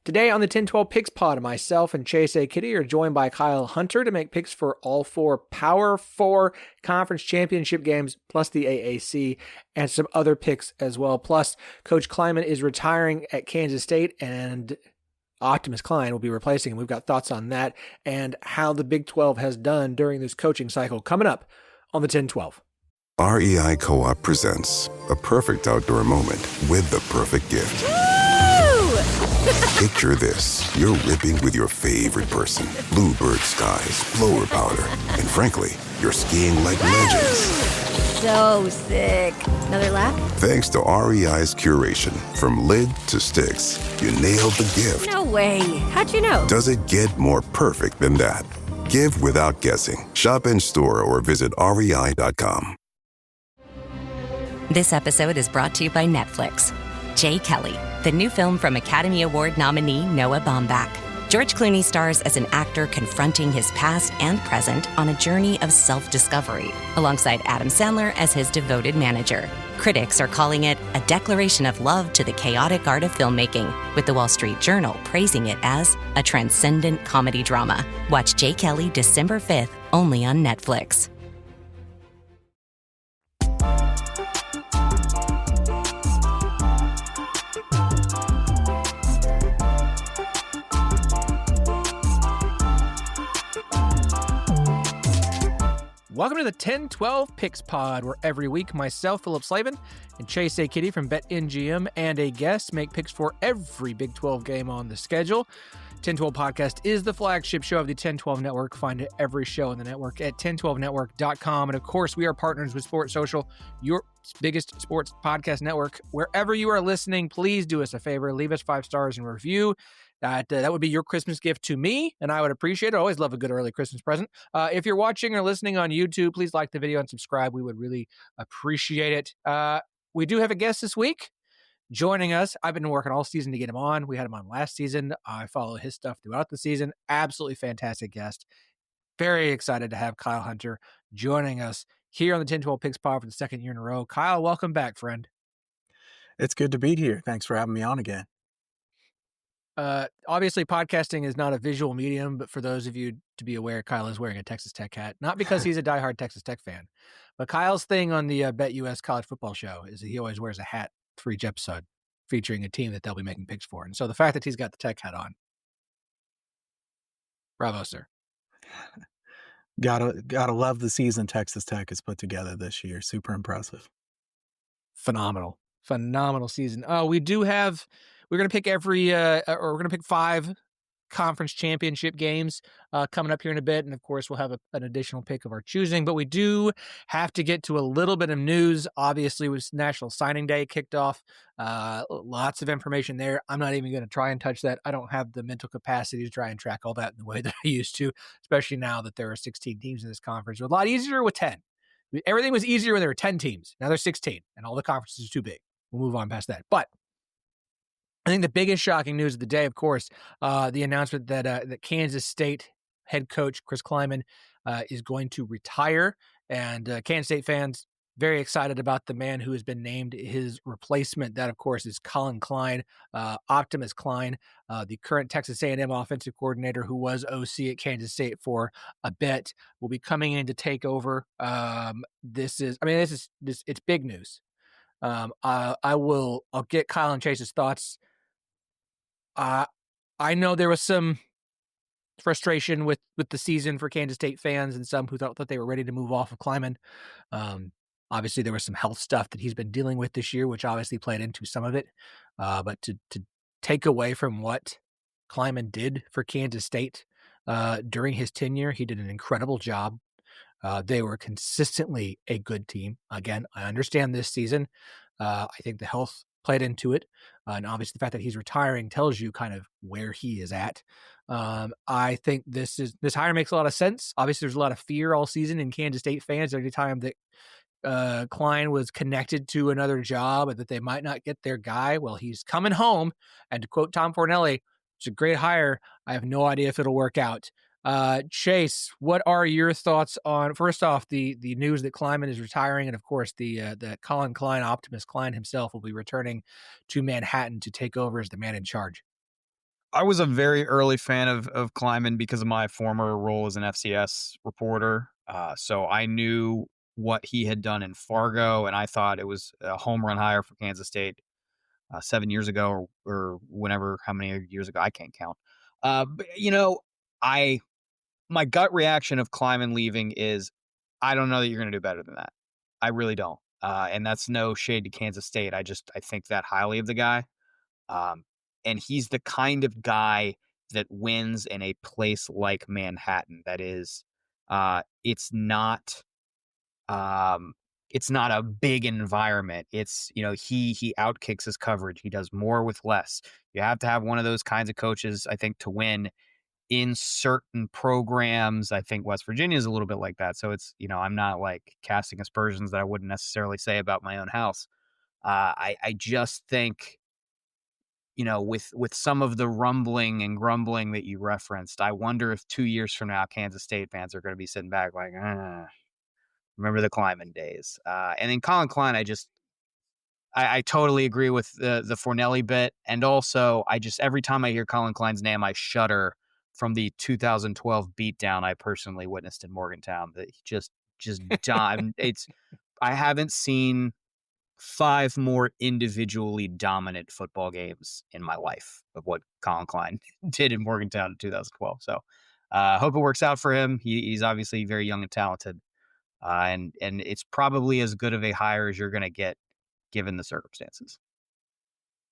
Today on the 1012 Picks Pod, myself and Chase A. Kiddy are joined by Kyle Hunter to make picks for all four Power 4 conference championship games, plus the AAC, and some other picks as well. Plus, Coach Klieman is retiring at Kansas State, and Optimus Klein will be replacing him. We've got thoughts on that and how the Big 12 has done during this coaching cycle coming up on the 1012. REI Co-op presents a perfect outdoor moment with the perfect gift. Picture this. You're ripping with your favorite person. Bluebird skies, blower powder, and frankly, you're skiing like legends. So sick. Another lap? Thanks to REI's curation, from lid to sticks, you nailed the gift. No way. How'd you know? Does it get more perfect than that? Give without guessing. Shop in store or visit rei.com. This episode is brought to you by Netflix. Jay Kelly, the new film from Academy Award nominee Noah Baumbach. George Clooney stars as an actor confronting his past and present on a journey of self-discovery, alongside Adam Sandler as his devoted manager. Critics are calling it a declaration of love to the chaotic art of filmmaking, with the Wall Street Journal praising it as a transcendent comedy drama. Watch Jay Kelly December 5th, only on Netflix. Welcome to the 1012 Picks Pod, where every week myself, Phillip, Slavin, and Chase A. Kiddy from BetMGM and a guest make picks for every Big 12 game on the schedule. 1012 Podcast is the flagship show of the 1012 Network. Find every show on the network at 1012network.com. And of course, we are partners with Sports Social, your biggest sports podcast network. Wherever you are listening, please do us a favor. Leave us 5 stars and review. That would be your Christmas gift to me, and I would appreciate it. I always love a good early Christmas present. If you're watching or listening on YouTube, please like the video and subscribe. We would really appreciate it. We do have a guest this week joining us. I've been working all season to get him on. We had him on last season. I follow his stuff throughout the season. Absolutely fantastic guest. Very excited to have Kyle Hunter joining us here on the 1012 Picks Pod for the second year in a row. Kyle, welcome back, friend. It's good to be here. Thanks for having me on again. Obviously podcasting is not a visual medium, but for those of you to be aware, Kyle is wearing a Texas Tech hat, not because he's a diehard Texas Tech fan, but Kyle's thing on the BetUS college football show is that he always wears a hat for each episode featuring a team that they'll be making picks for. And so the fact that he's got the Tech hat on, bravo, sir. Gotta love the season Texas Tech has put together this year. Super impressive. Phenomenal season. We're going to pick we're going to pick 5 conference championship games coming up here in a bit. And of course, we'll have an additional pick of our choosing, but we do have to get to a little bit of news. Obviously, with National Signing Day kicked off, lots of information there. I'm not even going to try and touch that. I don't have the mental capacity to try and track all that in the way that I used to, especially now that there are 16 teams in this conference. It was a lot easier with 10. Everything was easier when there were 10 teams. Now there's 16, and all the conferences are too big. We'll move on past that. But I think the biggest shocking news of the day, of course, the announcement that Kansas State head coach Chris Klieman is going to retire. And Kansas State fans very excited about the man who has been named his replacement. That, of course, is Colin Klein, Optimus Klein, the current Texas A&M offensive coordinator who was OC at Kansas State for a bit, will be coming in to take over. It's big news. I'll get Kyle and Chase's thoughts. I know there was some frustration with the season for Kansas State fans and some who thought that they were ready to move off of Klieman. Obviously, there was some health stuff that he's been dealing with this year, which obviously played into some of it. But to take away from what Klieman did for Kansas State during his tenure, he did an incredible job. They were consistently a good team. Again, I understand this season. I think the health played into it. And obviously the fact that he's retiring tells you kind of where he is at. I think this hire makes a lot of sense. Obviously there's a lot of fear all season in Kansas State fans every time that Klein was connected to another job and that they might not get their guy. Well, he's coming home. And to quote Tom Fornelli, it's a great hire. I have no idea if it'll work out. Chase, what are your thoughts on, first off, the news that Klieman is retiring, and of course the Colin Klein, Optimus Klein himself, will be returning to Manhattan to take over as the man in charge? I was a very early fan of Klieman because of my former role as an FCS reporter. So I knew what he had done in Fargo, and I thought it was a home run hire for Kansas State 7 years ago or whenever, how many years ago, I can't count. But, I my gut reaction of Kleiman leaving is I don't know that you're going to do better than that. I really don't. And that's no shade to Kansas State. I think that highly of the guy. Um, and he's the kind of guy that wins in a place like Manhattan. That is, it's not um, it's not a big environment. It's, he outkicks his coverage. He does more with less. You have to have one of those kinds of coaches, I think, to win in certain programs. I think West Virginia is a little bit like that. So it's, I'm not like casting aspersions that I wouldn't necessarily say about my own house. I just think, with some of the rumbling and grumbling that you referenced, I wonder if 2 years from now, Kansas State fans are going to be sitting back like, remember the Kleiman days. And then Colin Klein, I totally agree with the Fornelli bit. And also, every time I hear Colin Klein's name, I shudder from the 2012 beatdown I personally witnessed in Morgantown. That he just died. I haven't seen 5 more individually dominant football games in my life of what Colin Klein did in Morgantown in 2012. So, hope it works out for him. He's obviously very young and talented, and it's probably as good of a hire as you're going to get given the circumstances.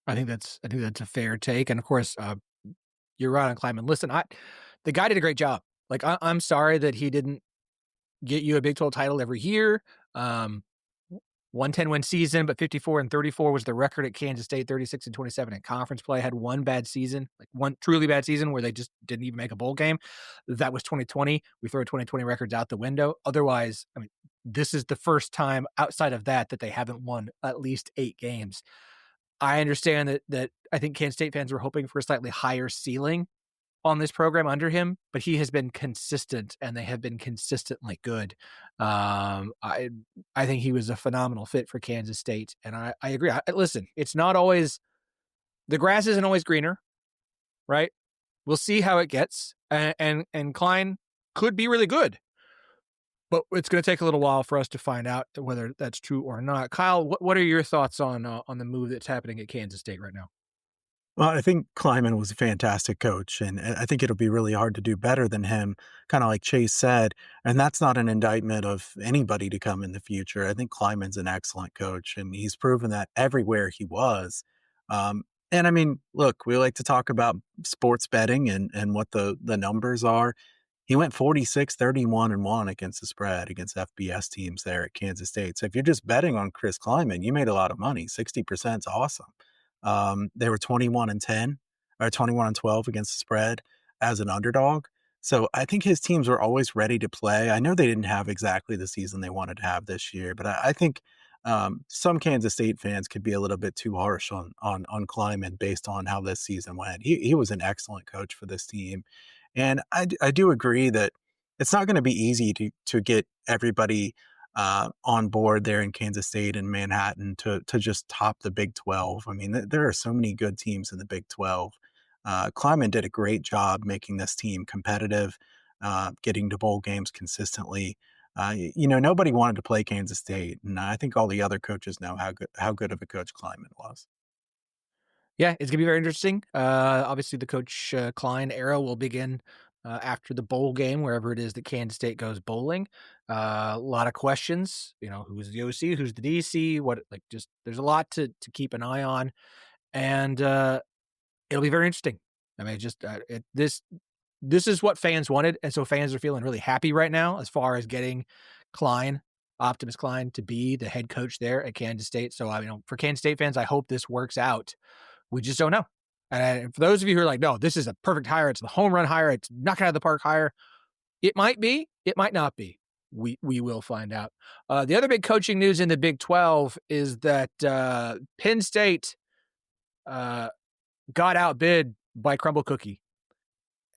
I think that's a fair take, and of course, you're right on Kleiman. Listen, the guy did a great job. Like I'm sorry that he didn't get you a Big 12 title every year. 110 win season, but 54-34 was the record at Kansas State. 36-27 in conference play. Had one bad season, like one truly bad season where they just didn't even make a bowl game. That was 2020. We throw 2020 records out the window. Otherwise, I mean, this is the first time outside of that they haven't won at least 8 games. I understand that I think Kansas State fans were hoping for a slightly higher ceiling on this program under him, but he has been consistent, and they have been consistently good. I think he was a phenomenal fit for Kansas State, and I agree. Listen, it's not always the grass isn't always greener, right? We'll see how it gets, and Klein could be really good, but it's going to take a little while for us to find out whether that's true or not. Kyle, what are your thoughts on the move that's happening at Kansas State right now? Well, I think Kleiman was a fantastic coach, and I think it'll be really hard to do better than him, kind of like Chase said. And that's not an indictment of anybody to come in the future. I think Kleiman's an excellent coach, and he's proven that everywhere he was. And I mean, look, we like to talk about sports betting and what the numbers are. He went 46-31-1 against the spread against FBS teams there at Kansas State. So if you're just betting on Chris Kleiman, you made a lot of money. 60% is awesome. They were 21-10 or 21-12 against the spread as an underdog. So I think his teams were always ready to play. I know they didn't have exactly the season they wanted to have this year, but I think some Kansas State fans could be a little bit too harsh on Kleiman based on how this season went. He was an excellent coach for this team. And I do agree that it's not going to be easy to get everybody on board there in Kansas State and Manhattan to just top the Big 12. I mean, there are so many good teams in the Big 12. Klieman did a great job making this team competitive, getting to bowl games consistently. Nobody wanted to play Kansas State, and I think all the other coaches know how good of a coach Klieman was. Yeah, it's gonna be very interesting. Obviously, the Coach Klein era will begin after the bowl game, wherever it is that Kansas State goes bowling. A lot of questions. Who's the OC? Who's the DC? There's a lot to keep an eye on, and it'll be very interesting. I mean, this is what fans wanted, and so fans are feeling really happy right now as far as getting Optimus Klein, to be the head coach there at Kansas State. So, for Kansas State fans, I hope this works out. We just don't know. And for those of you who are like, no, this is a perfect hire. It's the home run hire. It's knock out of the park hire. It might be. It might not be. We will find out. The other big coaching news in the Big 12 is that Penn State got outbid by Crumble Cookie.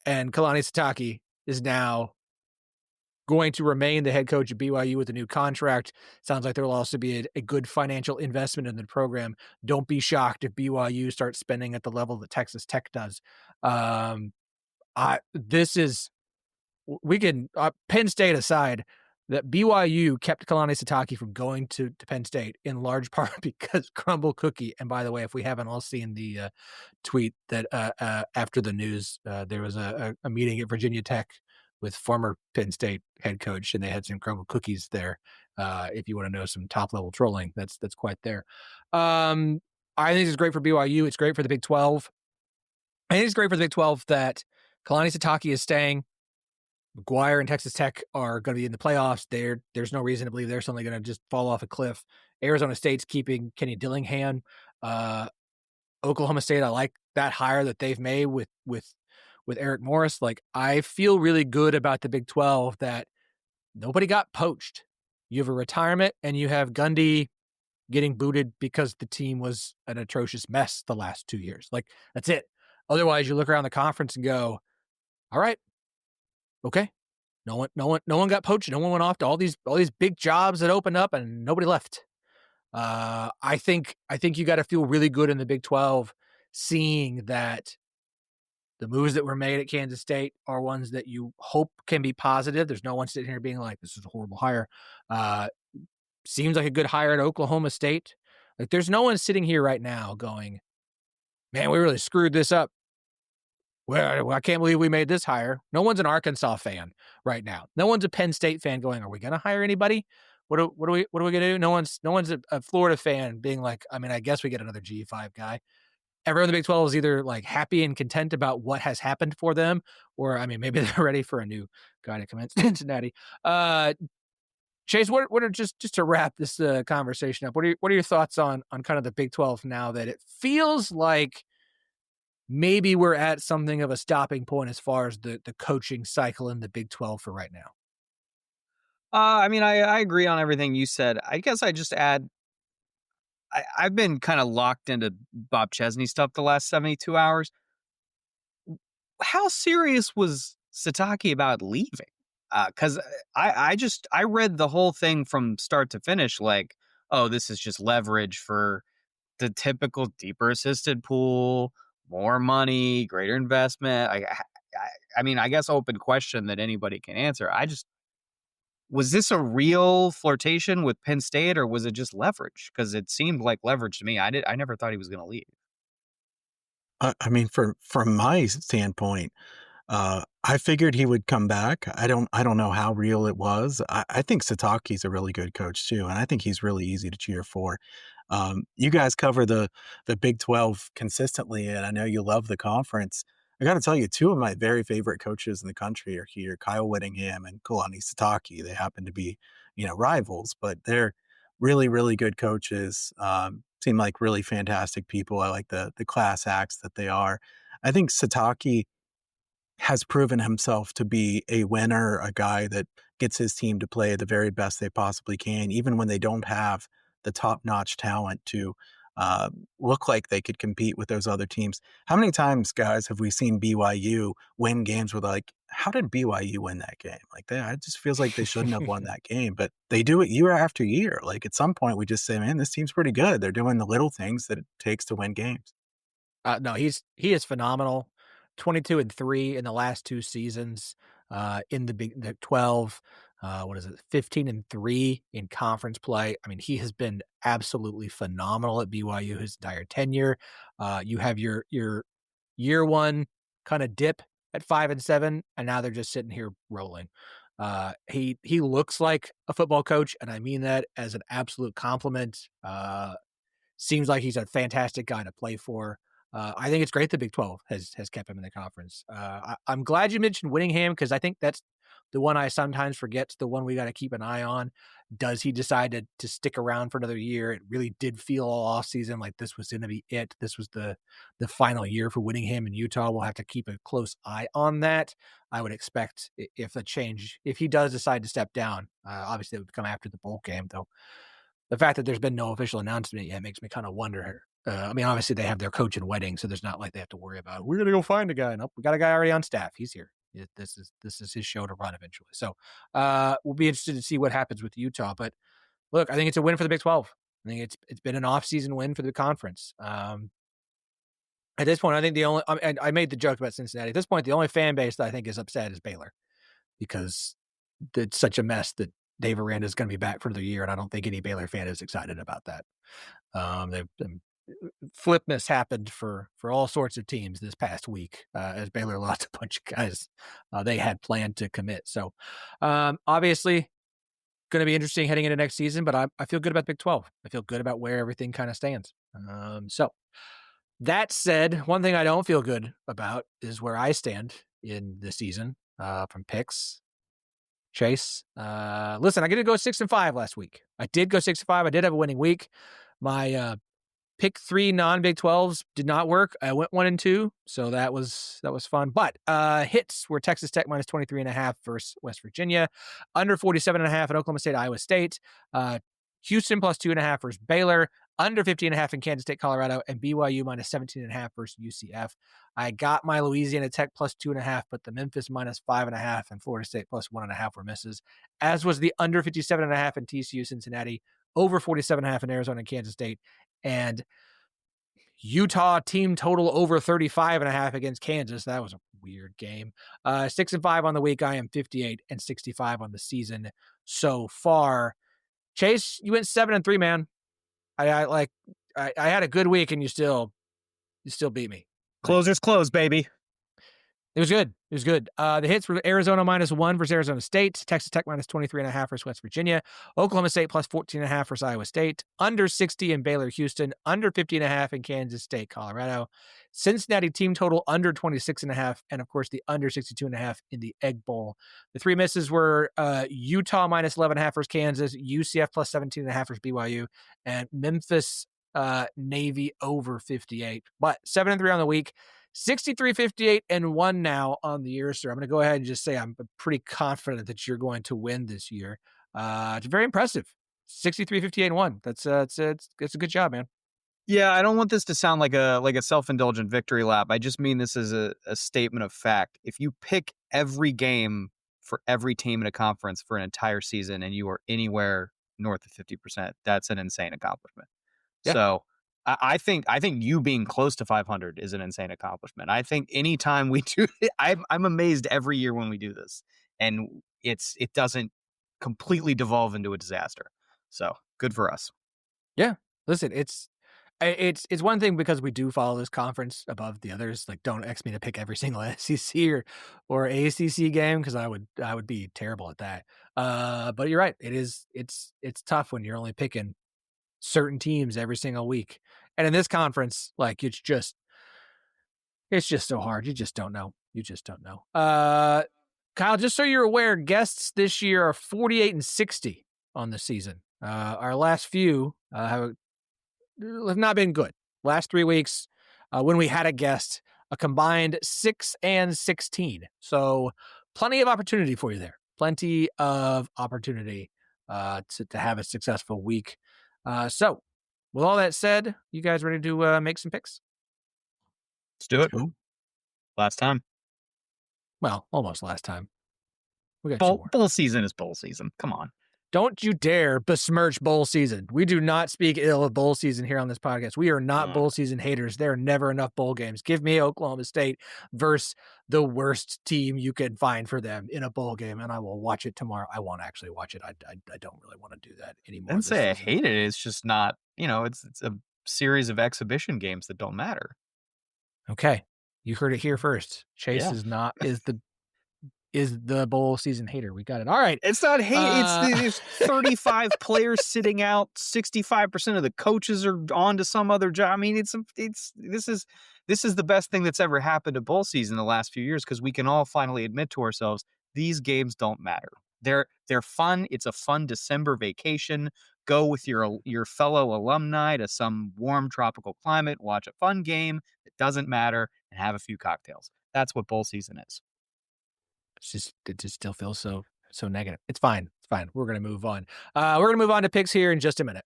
And Kalani Sitake is now going to remain the head coach at BYU with a new contract. Sounds like there will also be a good financial investment in the program. Don't be shocked if BYU starts spending at the level that Texas Tech does. This is we can Penn State aside, that BYU kept Kalani Sitake from going to Penn State in large part because Crumble Cookie. And by the way, if we haven't all seen the tweet that after the news, there was a meeting at Virginia Tech with former Penn State head coach, and they had some Crumble Cookies there. If you want to know some top level trolling, that's quite there. I think it's great for BYU. It's great for the Big 12. I think it's great for the Big 12 that Kalani Sitake is staying. McGuire and Texas Tech are going to be in the playoffs. There's no reason to believe they're suddenly going to just fall off a cliff. Arizona State's keeping Kenny Dillingham. Oklahoma State, I like that hire that they've made with Eric Morris. Like, I feel really good about the Big 12 that nobody got poached. You have a retirement, and you have Gundy getting booted because the team was an atrocious mess the last 2 years. Like, that's it. Otherwise, you look around the conference and go, all right, okay. No one got poached. No one went off to all these big jobs that opened up, and nobody left. I think you got to feel really good in the Big 12, seeing that the moves that were made at Kansas State are ones that you hope can be positive. There's no one sitting here being like, this is a horrible hire. Seems like a good hire at Oklahoma State. Like, there's no one sitting here right now going, man, we really screwed this up. Well, I can't believe we made this hire. No one's an Arkansas fan right now. No one's a Penn State fan going, are we going to hire anybody? What are we going to do? No one's a Florida fan being like, I mean, I guess we get another G5 guy. Everyone in the Big 12 is either like happy and content about what has happened for them, or, I mean, maybe they're ready for a new guy to come in Cincinnati. Chase, what are just to wrap this conversation up? What are your thoughts on kind of the Big 12 now that it feels like maybe we're at something of a stopping point as far as the coaching cycle in the Big 12 for right now? I mean, I agree on everything you said. I guess I just add, I've been kind of locked into Bob Chesney stuff the last 72 hours. How serious was Sitake about leaving? Because I read the whole thing from start to finish like, oh, this is just leverage for the typical deeper assisted pool, more money, greater investment. I mean, I guess open question that anybody can answer. Was this a real flirtation with Penn State, or was it just leverage? Because it seemed like leverage to me. I never thought he was going to leave. I mean, from my standpoint, I figured he would come back. I don't know how real it was. I think Sitake's a really good coach too, and I think he's really easy to cheer for. You guys cover the Big 12 consistently, and I know you love the conference. I got to tell you, two of my very favorite coaches in the country are here, Kyle Whittingham and Kalani Sitake. They happen to be, rivals, but they're really, really good coaches. Seem like really fantastic people. I like the class acts that they are. I think Sitake has proven himself to be a winner, a guy that gets his team to play the very best they possibly can, even when they don't have the top-notch talent to look like they could compete with those other teams. How many times, guys, have we seen BYU win games with like, how did BYU win that game? Like, it just feels like they shouldn't have won that game, but they do it year after year. Like, at some point, we just say, man, this team's pretty good. They're doing the little things that it takes to win games. No, he is phenomenal. 22-3 in the last two seasons. In the 12, 15-3 in conference play. I mean, he has been absolutely phenomenal at BYU his entire tenure. You have your year one kind of dip at 5-7, and now they're just sitting here rolling. He looks like a football coach, and I mean that as an absolute compliment. Seems like he's a fantastic guy to play for. I think it's great the Big 12 has kept him in the conference. I'm glad you mentioned Whittingham, because I think that's the one I sometimes forget, the one we got to keep an eye on. Does he decide to stick around for another year? It really did feel all off season like this was going to be it. This was the final year for Whittingham in Utah. We'll have to keep a close eye on that. I would expect if he does decide to step down, obviously it would come after the bowl game, though. The fact that there's been no official announcement yet makes me kind of wonder. I mean, obviously they have their coach in Wedding, so there's not like they have to worry about, we're going to go find a guy. Nope, we got a guy already on staff. He's here. This is his show to run eventually. So we'll be interested to see what happens with Utah. But look, I think it's a win for the Big 12. I think it's been an off-season win for the conference. At this point, I think I made the joke about Cincinnati. At this point, the only fan base that I think is upset is Baylor, because it's such a mess that Dave Aranda is going to be back for the year, and I don't think any Baylor fan is excited about that. Flipness happened for all sorts of teams this past week as Baylor lost a bunch of guys they had planned to commit. So obviously going to be interesting heading into next season, but I feel good about the Big 12. I feel good about where everything kind of stands. So that said, one thing I don't feel good about is where I stand in the season from picks. Chase, listen, I get to go 6-5 last week. I did go 6-5. I did have a winning week. My pick 3 non-Big 12s did not work. I went 1-2, so that was fun. But hits were Texas Tech minus 23.5 versus West Virginia, under 47.5 at Oklahoma State, Iowa State, Houston plus 2.5 versus Baylor, under 50.5 in Kansas State, Colorado, and BYU minus 17.5 versus UCF. I got my Louisiana Tech plus 2.5, but the Memphis minus 5.5 and Florida State plus 1.5 were misses, as was the under 57.5 in TCU, Cincinnati, over 47.5 in Arizona and Kansas State, and Utah team total over 35.5 against Kansas. That was a weird game. 6-5 on the week. I am 58-65 on the season so far. Chase, you went 7-3, man. I had a good week, and you still beat me. Closers close, baby. It was good. It was good. The hits were Arizona minus 1 versus Arizona State, Texas Tech minus 23.5 versus West Virginia, Oklahoma State plus 14.5 versus Iowa State, under 60 in Baylor, Houston, under 50.5 in Kansas State, Colorado, Cincinnati team total under 26.5, and of course the under 62.5 in the Egg Bowl. The 3 misses were Utah minus 11.5 versus Kansas, UCF plus 17.5 versus BYU, and Memphis Navy over 58. But 7-3 on the week. 63-58-1 now on the year, sir. I'm going to go ahead and just say I'm pretty confident that you're going to win this year. It's very impressive. 63-58-1. That's a good job, man. Yeah, I don't want this to sound like a self-indulgent victory lap. I just mean this as a statement of fact. If you pick every game for every team in a conference for an entire season and you are anywhere north of 50%, that's an insane accomplishment. Yeah. So I think you being close to 500 is an insane accomplishment. I think anytime we do it, I'm amazed every year when we do this, and it doesn't completely devolve into a disaster. So good for us. Yeah, listen, it's one thing because we do follow this conference above the others. Like, don't expect me to pick every single SEC or ACC game because I would be terrible at that. But you're right. It's tough when you're only picking certain teams every single week. And in this conference, like, it's just so hard. You just don't know. Kyle, just so you're aware, guests this year are 48-60 on the season. Our last few have not been good. Last 3 weeks, when we had a guest, a combined 6-16. So plenty of opportunity for you there. Plenty of opportunity to have a successful week. So, with all that said, you guys ready to make some picks? Let's do it. Last time. Well, almost last time. We got bowl season is bowl season. Come on. Don't you dare besmirch bowl season. We do not speak ill of bowl season here on this podcast. We are not bowl season haters. There are never enough bowl games. Give me Oklahoma State versus the worst team you can find for them in a bowl game, and I will watch it tomorrow. I won't actually watch it. I don't really want to do that anymore. I didn't say I hate it. It's just not, it's a series of exhibition games that don't matter. Okay. You heard it here first. Chase is the bowl season hater. We got it. All right. It's not hate. It's 35 players sitting out. 65% of the coaches are on to some other job. I mean, this is the best thing that's ever happened to bowl season the last few years, because we can all finally admit to ourselves these games don't matter. They're fun. It's a fun December vacation. Go with your fellow alumni to some warm tropical climate, watch a fun game that doesn't matter, and have a few cocktails. That's what bowl season is. It just still feels so negative. It's fine. We're going to move on. We're going to move on to picks here in just a minute.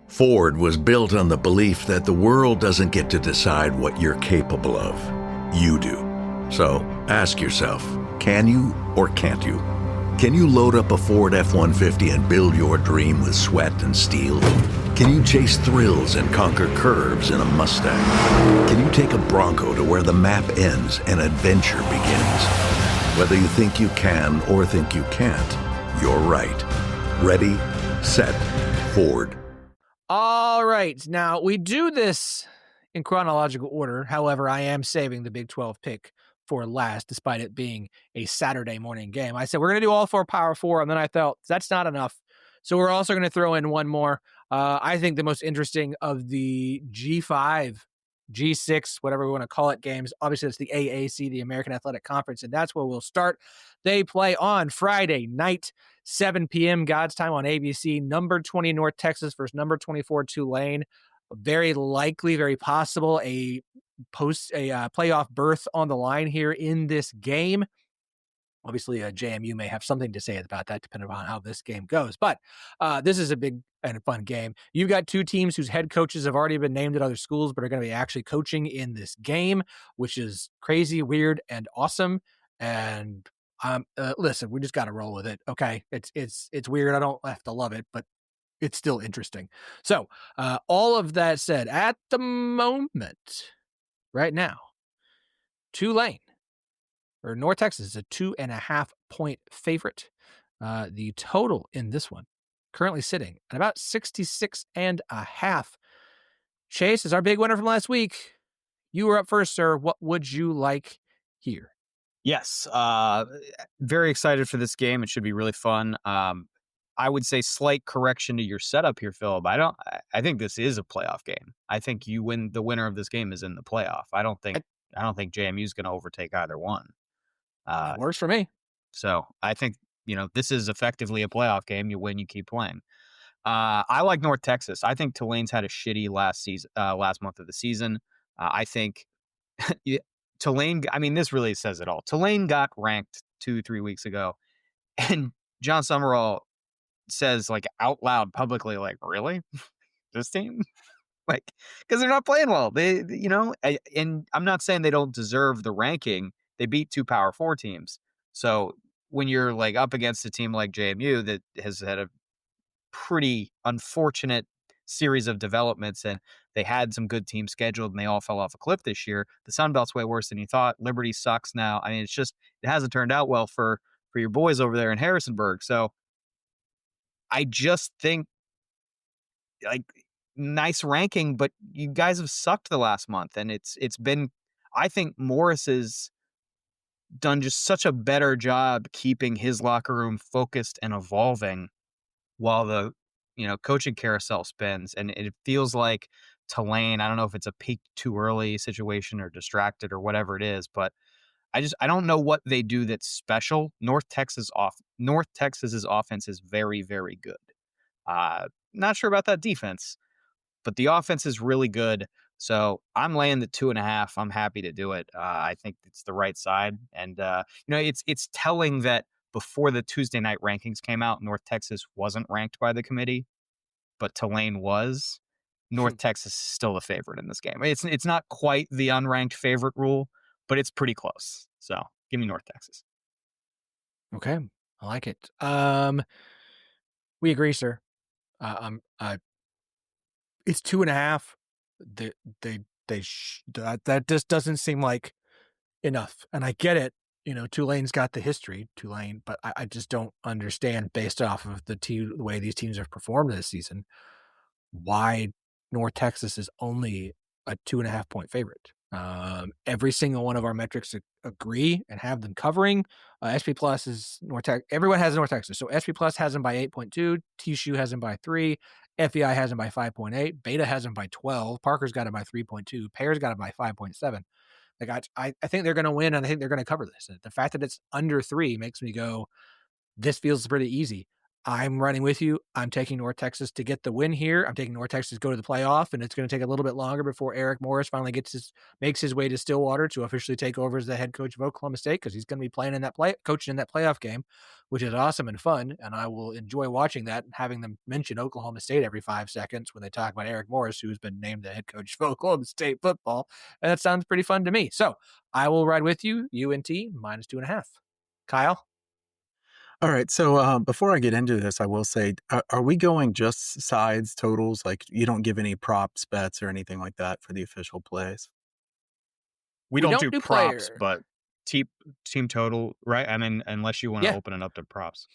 Ford was built on the belief that the world doesn't get to decide what you're capable of. You do. So ask yourself, can you or can't you? Can you load up a Ford F-150 and build your dream with sweat and steel? Can you chase thrills and conquer curves in a Mustang? Can you take a Bronco to where the map ends and adventure begins? Whether you think you can or think you can't, you're right. Ready, set, Ford. All right. Now, we do this in chronological order. However, I am saving the Big 12 pick for last, despite it being a Saturday morning game. I said we're going to do all 4 Power 4, and then I felt that's not enough. So we're also going to throw in one more. I think the most interesting of the G5, G6, whatever we want to call it, games. Obviously, it's the AAC, the American Athletic Conference, and that's where we'll start. They play on Friday night, 7 p.m. God's time on ABC. Number 20 North Texas versus number 24 Tulane. Very likely, very possible a playoff berth on the line here in this game. Obviously, JMU may have something to say about that, depending on how this game goes. But this is a big and fun game. You've got 2 teams whose head coaches have already been named at other schools, but are going to be actually coaching in this game, which is crazy, weird, and awesome. And listen, we just got to roll with it. Okay, it's weird. I don't have to love it, but it's still interesting. So, all of that said, at the moment, right now, Tulane, or North Texas, is a 2.5 point favorite. The total in this one currently sitting at about 66.5. Chase is our big winner from last week. You were up first, sir. What would you like here? Yes, very excited for this game. It should be really fun. I would say slight correction to your setup here, Phillip. I think this is a playoff game. I think the winner of this game is in the playoff. I don't think JMU is going to overtake either one. Works for me. So I think, this is effectively a playoff game. You win, you keep playing. I like North Texas. I think Tulane's had a shitty last month of the season. I think Tulane, this really says it all. Tulane got ranked 2-3 weeks ago, and John Summerall says, like, out loud publicly, like, really? This team? Like, because they're not playing well. And I'm not saying they don't deserve the ranking. They beat 2 Power 4 teams. So when you're, like, up against a team like JMU that has had a pretty unfortunate series of developments, and they had some good teams scheduled and they all fell off a cliff this year. The Sun Belt's way worse than you thought. Liberty sucks now. It hasn't turned out well for your boys over there in Harrisonburg. So I just think, like, nice ranking, but you guys have sucked the last month, and it's been, I think Morris has done just such a better job keeping his locker room focused and evolving while the coaching carousel spins, and it feels like Tulane, I don't know if it's a peak too early situation or distracted or whatever it is, but I don't know what they do that's special. North Texas's offense is very, very good. Not sure about that defense, but the offense is really good. So I'm laying the 2.5. I'm happy to do it. I think it's the right side. And, it's telling that before the Tuesday night rankings came out, North Texas wasn't ranked by the committee, but Tulane was. North Texas is still the favorite in this game. It's not quite the unranked favorite rule, but it's pretty close. So give me North Texas. Okay, I like it. We agree, sir. It's 2.5. That just doesn't seem like enough. And I get it. Tulane's got the history, but I just don't understand, based off of the way these teams have performed this season, why North Texas is only a 2.5 point favorite. Every single one of our metrics agree and have them covering. SP Plus is North Texas. Everyone has North Texas. So SP Plus has them by 8.2. TSU has them by 3. FEI has them by 5.8. Beta has them by 12. Parker's got them by 3.2. Pear's got them by 5.7. Like, I think they're going to win, and I think they're going to cover this. The fact that it's under 3 makes me go, this feels pretty easy. I'm running with you. I'm taking North Texas to get the win here. I'm taking North Texas to go to the playoff, and it's going to take a little bit longer before Eric Morris finally makes his way to Stillwater to officially take over as the head coach of Oklahoma State, because he's going to be coaching in that playoff game, which is awesome and fun. And I will enjoy watching that and having them mention Oklahoma State every 5 seconds when they talk about Eric Morris, who's been named the head coach of Oklahoma State football. And that sounds pretty fun to me. So I will ride with you, UNT -2.5. Kyle? All right. So before I get into this, I will say, are we going just sides totals? Like you don't give any props, bets, or anything like that for the official plays? We We don't don't do do props, player. but team team total, right? I mean, unless you want to Yeah. open it up to props.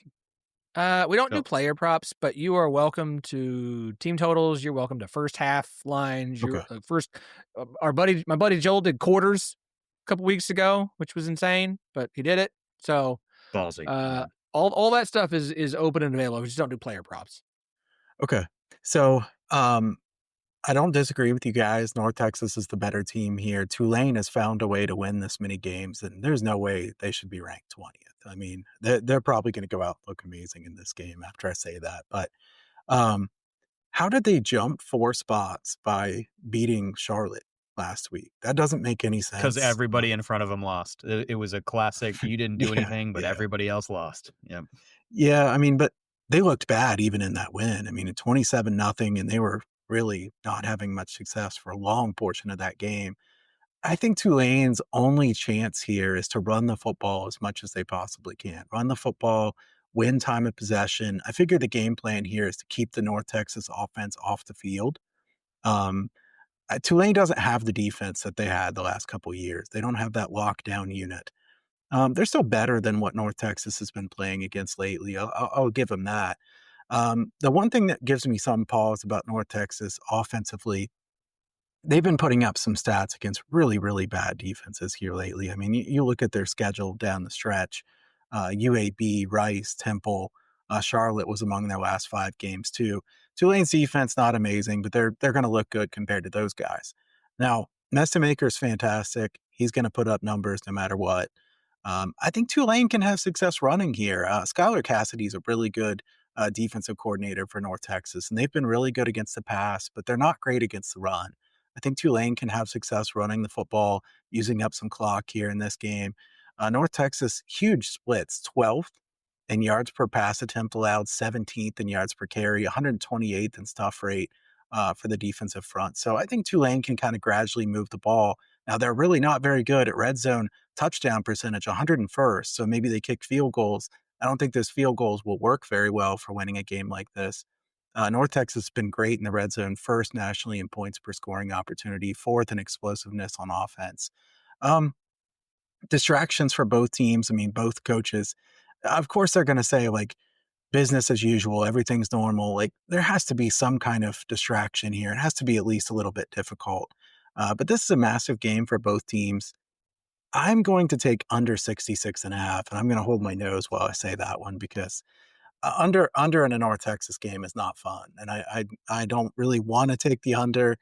We don't do So player props, but you are welcome to team totals. You're welcome to first half lines. Okay. You're my buddy Joel did quarters a couple weeks ago, which was insane, but he did it. So, ballsy. uh, all that stuff is open and available. We just don't do player props. Okay. So I don't disagree with you guys. North Texas is the better team here. Tulane has found a way to win this many games, and there's no way they should be ranked 20th. I mean, they're probably going to go out and look amazing in this game after I say that. But um, how did they jump 4 spots by beating Charlotte last week? That doesn't make any Because sense. everybody in front of them lost. It was a classic. You didn't do Yeah, anything, but yeah. everybody else lost. Yep. Yeah, I mean, but they looked bad even in that win. I mean, at 27-0, and they were really not having much success for a long portion of that game. I think Tulane's only chance here is to run the football as much as they possibly can. Run the football, win time of possession. I figure the game plan here is to keep the North Texas offense off the field. Um, Tulane doesn't have the defense that they had the last couple of years. They don't have that lockdown unit. They're still better than what North Texas has been playing against lately. I'll give them that. The one thing that gives me some pause about North Texas offensively, they've been putting up some stats against really, really bad defenses here lately. I mean, you look at their schedule down the stretch, UAB, Rice, Temple, Charlotte was among their last 5 games too. Tulane's defense, not amazing, but they're going to look good compared to those guys. Now, Mestamaker's fantastic. He's going to put up numbers no matter what. I think Tulane can have success running here. Skylar Cassidy's a really good defensive coordinator for North Texas, and they've been really good against the pass, but they're not great against the run. I think Tulane can have success running the football, using up some clock here in this game. North Texas, huge splits, 12th in yards per pass attempt allowed, 17th in yards per carry, 128th in stuff rate for the defensive front. So I think Tulane can kind of gradually move the ball. Now, they're really not very good at red zone touchdown percentage, 101st. So maybe they kick field goals. I don't think those field goals will work very well for winning a game like this. North Texas has been great in the red zone, first nationally in points per scoring opportunity, 4th in explosiveness on offense. Um, Distractions for both teams. I mean, both coaches, of course, they're going to say like business as usual, everything's normal. Like there has to be some kind of distraction here. It has to be at least a little bit difficult. But this is a massive game for both teams. I'm going to take under 66.5, and I'm going to hold my nose while I say that one because under in a North Texas game is not fun, and I don't really want to take the under,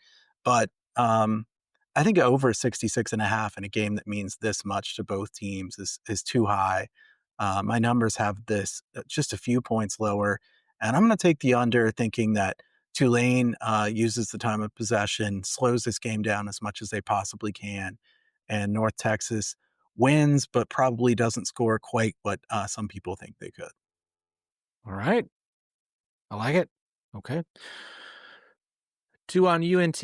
but I think over 66.5 in a game that means this much to both teams is too high. My numbers have this just a few points lower, and I'm going to take the under, thinking that Tulane uses the time of possession, slows this game down as much as they possibly can, and North Texas wins, but probably doesn't score quite what some people think they could. All right. I like it. Okay. 2 on UNT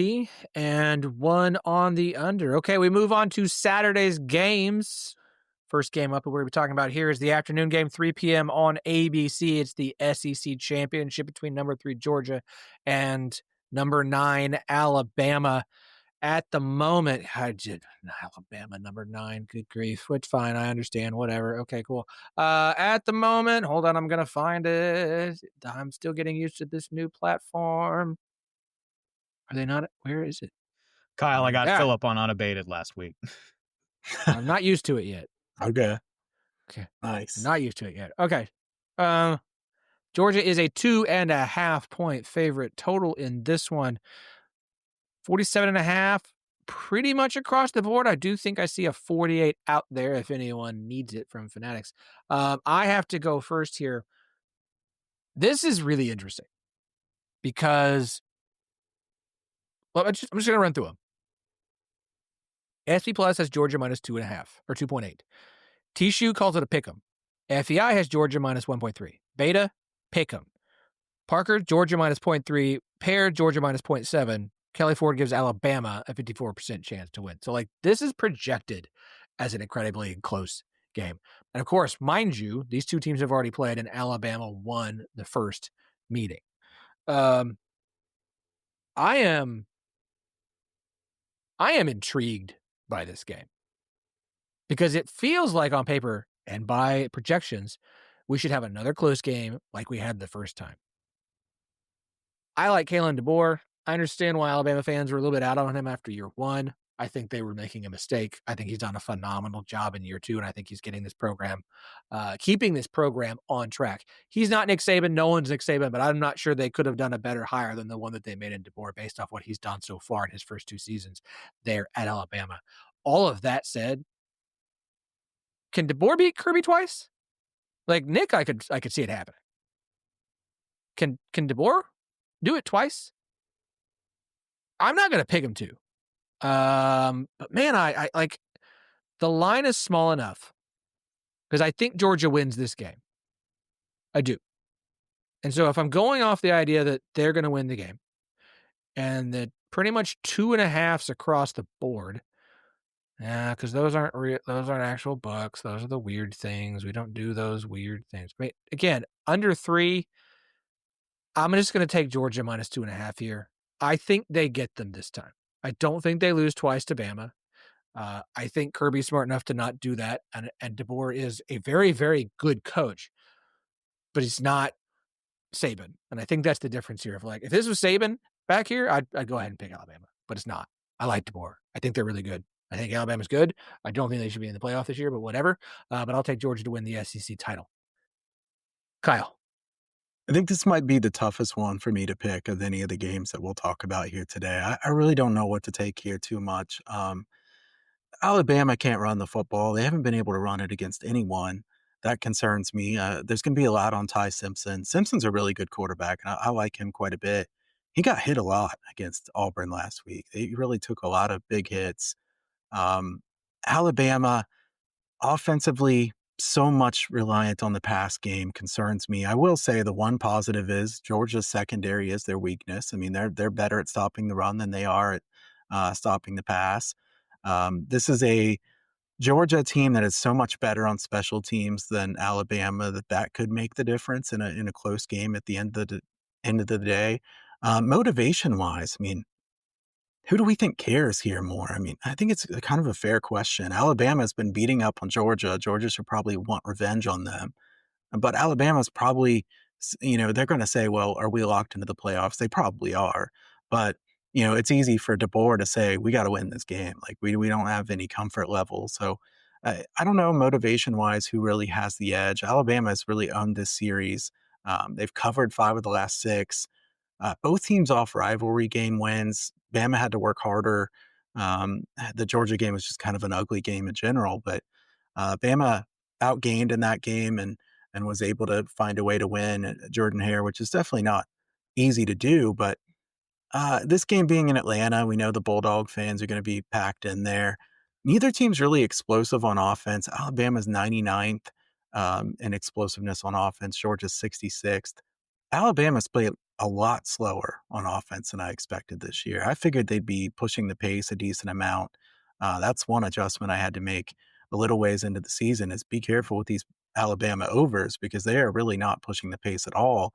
and 1 on the under. Okay, we move on to Saturday's games. First game up that we're going to be talking about here is the afternoon game, 3 p.m. on ABC. It's the SEC championship between number 3 Georgia and number 9 Alabama. At the moment, Alabama number 9. Good grief. It's fine. I understand. Whatever. Okay, cool. At the moment, hold on. I'm going to find it. I'm still getting used to this new platform. Are they not? Where is it? Kyle, I got Yeah. Phillip on unabated last week. I'm not used to it yet. Okay. Okay. Nice. Not used to it yet. Okay. Georgia is a 2.5 point favorite total in this one. 47.5, pretty much across the board. I do think I see a 48 out there if anyone needs it from Fanatics. I have to go first here. This is really interesting because I'm just going to run through them. SP Plus has Georgia minus 2.5 or 2.8. T-Shoe calls it a pick'em. FEI has Georgia minus 1.3. Beta, pick'em. Parker, Georgia minus 0.3. Pear, Georgia minus 0.7. Kelly Ford gives Alabama a 54% chance to win. So, like, this is projected as an incredibly close game. And of course, mind you, these two teams have already played and Alabama won the first meeting. I am intrigued by this game because it feels like on paper and by projections, we should have another close game like we had the first time. I like Kalen DeBoer. I understand why Alabama fans were a little bit out on him after year one. I think they were making a mistake. I think he's done a phenomenal job in year two, and I think he's getting this program, keeping this program on track. He's not Nick Saban. No one's Nick Saban, but I'm not sure they could have done a better hire than the one that they made in DeBoer based off what he's done so far in his first two seasons there at Alabama. All of that said, can DeBoer beat Kirby twice? Like Nick, I could see it happening. Can DeBoer do it twice? I'm not going to pick him to. But man, I like the line is small enough because I think Georgia wins this game. I do. And so if I'm going off the idea that they're going to win the game and that pretty much 2.5s across the board, because those aren't actual books. Those are the weird things. We don't do those weird things. I mean, again, under 3, I'm just going to take Georgia minus 2.5 here. I think they get them this time. I don't think they lose twice to Bama. I think Kirby's smart enough to not do that. And DeBoer is a very, very good coach, but he's not Saban. And I think that's the difference here. If this was Saban back here, I'd go ahead and pick Alabama, but it's not. I like DeBoer. I think they're really good. I think Alabama's good. I don't think they should be in the playoff this year, but whatever. But I'll take Georgia to win the SEC title. Kyle. I think this might be the toughest one for me to pick of any of the games that we'll talk about here today. I really don't know what to take here too much. Alabama can't run the football. They haven't been able to run it against anyone. That concerns me. There's going to be a lot on Ty Simpson. Simpson's a really good quarterback, and I like him quite a bit. He got hit a lot against Auburn last week. He really took a lot of big hits. Alabama, offensively, so much reliant on the pass game concerns me. I will say the one positive is Georgia's secondary is their weakness. I mean, they're better at stopping the run than they are at stopping the pass. This is a Georgia team that is so much better on special teams than Alabama that could make the difference in a close game at the end of the day. Motivation wise, I mean, who do we think cares here more? I mean, I think it's kind of a fair question. Alabama has been beating up on Georgia. Georgia should probably want revenge on them. But Alabama's probably, they're going to say, well, are we locked into the playoffs? They probably are. But, it's easy for DeBoer to say, we got to win this game. Like, we don't have any comfort level. So I don't know motivation-wise who really has the edge. Alabama has really owned this series. They've covered 5 of the last 6. Both teams off rivalry game wins. Bama had to work harder. The Georgia game was just kind of an ugly game in general, but Bama outgained in that game and was able to find a way to win at Jordan Hare, which is definitely not easy to do. But this game being in Atlanta, we know the Bulldog fans are going to be packed in there. Neither team's really explosive on offense. Alabama's 99th in explosiveness on offense. Georgia's 66th. Alabama's played a lot slower on offense than I expected this year. I figured they'd be pushing the pace a decent amount. That's one adjustment I had to make a little ways into the season is be careful with these Alabama overs because they are really not pushing the pace at all.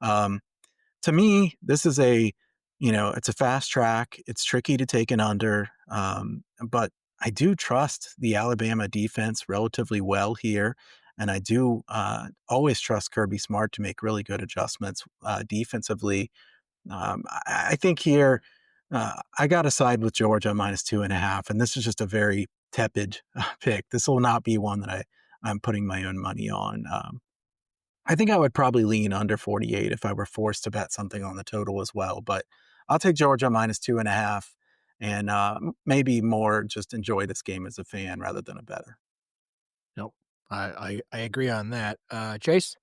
To me, this is it's a fast track. It's tricky to take an under, but I do trust the Alabama defense relatively well here. And I do always trust Kirby Smart to make really good adjustments defensively. I think here I got to side with Georgia minus 2.5. And this is just a very tepid pick. This will not be one that I'm putting my own money on. I think I would probably lean under 48 if I were forced to bet something on the total as well. But I'll take Georgia minus 2.5 and maybe more just enjoy this game as a fan rather than a bettor. Nope. I agree on that. Chase?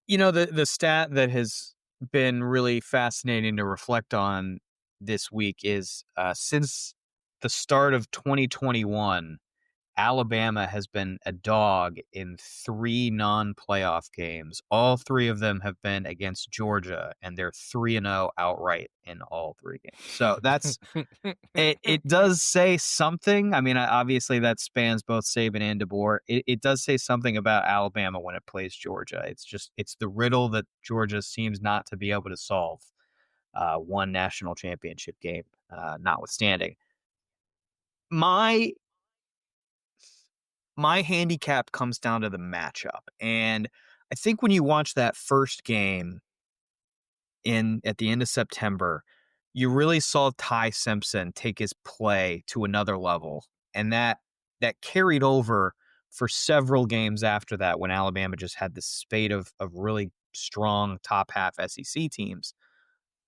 The stat that has been really fascinating to reflect on this week is since the start of 2021, Alabama has been a dog in 3 non-playoff games. All 3 of them have been against Georgia, and they're 3-0 outright in all 3 games. So that's it does say something. I mean, obviously that spans both Saban and DeBoer. It does say something about Alabama when it plays Georgia. It's the riddle that Georgia seems not to be able to solve. One national championship game, notwithstanding. My handicap comes down to the matchup, and I think when you watch that first game at the end of September, you really saw Ty Simpson take his play to another level, and that carried over for several games after that when Alabama just had this spate of really strong top half SEC teams.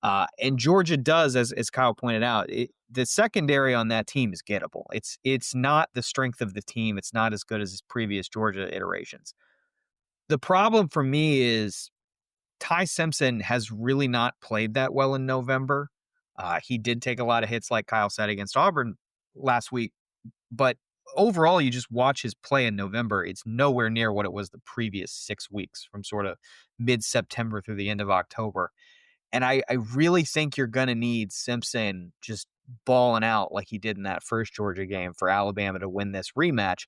And Georgia does, as Kyle pointed out, the secondary on that team is gettable. It's not the strength of the team. It's not as good as his previous Georgia iterations. The problem for me is Ty Simpson has really not played that well in November. He did take a lot of hits, like Kyle said, against Auburn last week. But overall, you just watch his play in November. It's nowhere near what it was the previous 6 weeks from sort of mid-September through the end of October. And I really think you're going to need Simpson just balling out like he did in that first Georgia game for Alabama to win this rematch.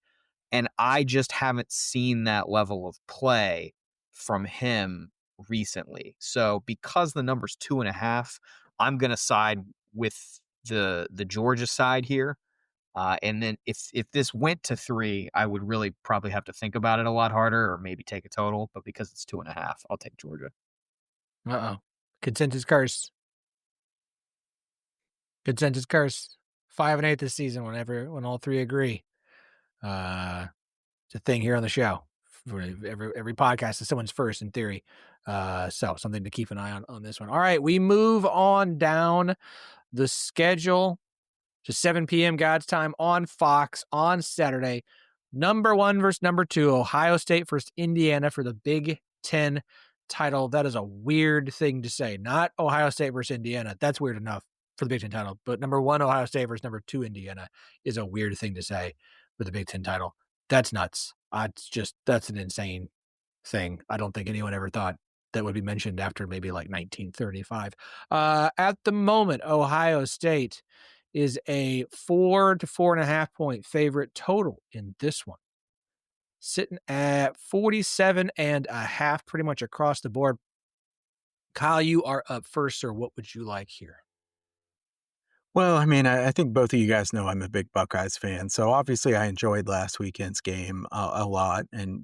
And I just haven't seen that level of play from him recently. So because the number's 2.5, I'm going to side with the Georgia side here. And then if this went to 3, I would really probably have to think about it a lot harder or maybe take a total. But because it's 2.5, I'll take Georgia. Uh-oh. Consensus curse. Consensus curse. 5-8 this season when all 3 agree. It's a thing here on the show. For every podcast is someone's first in theory. So something to keep an eye on this one. All right, we move on down the schedule to 7 p.m. God's time on Fox on Saturday. Number 1 versus number 2, Ohio State versus Indiana for the Big Ten title. That is a weird thing to say. Not Ohio State versus Indiana. That's weird enough for the Big Ten title. But number 1, Ohio State versus number 2, Indiana is a weird thing to say for the Big Ten title. That's nuts. That's an insane thing. I don't think anyone ever thought that would be mentioned after maybe like 1935. At the moment, Ohio State is a 4 to 4.5 point favorite total in this one, sitting at 47.5, pretty much across the board. Kyle, you are up first, sir. What would you like here? Well, I mean, I think both of you guys know I'm a big Buckeyes fan, so obviously I enjoyed last weekend's game a lot, and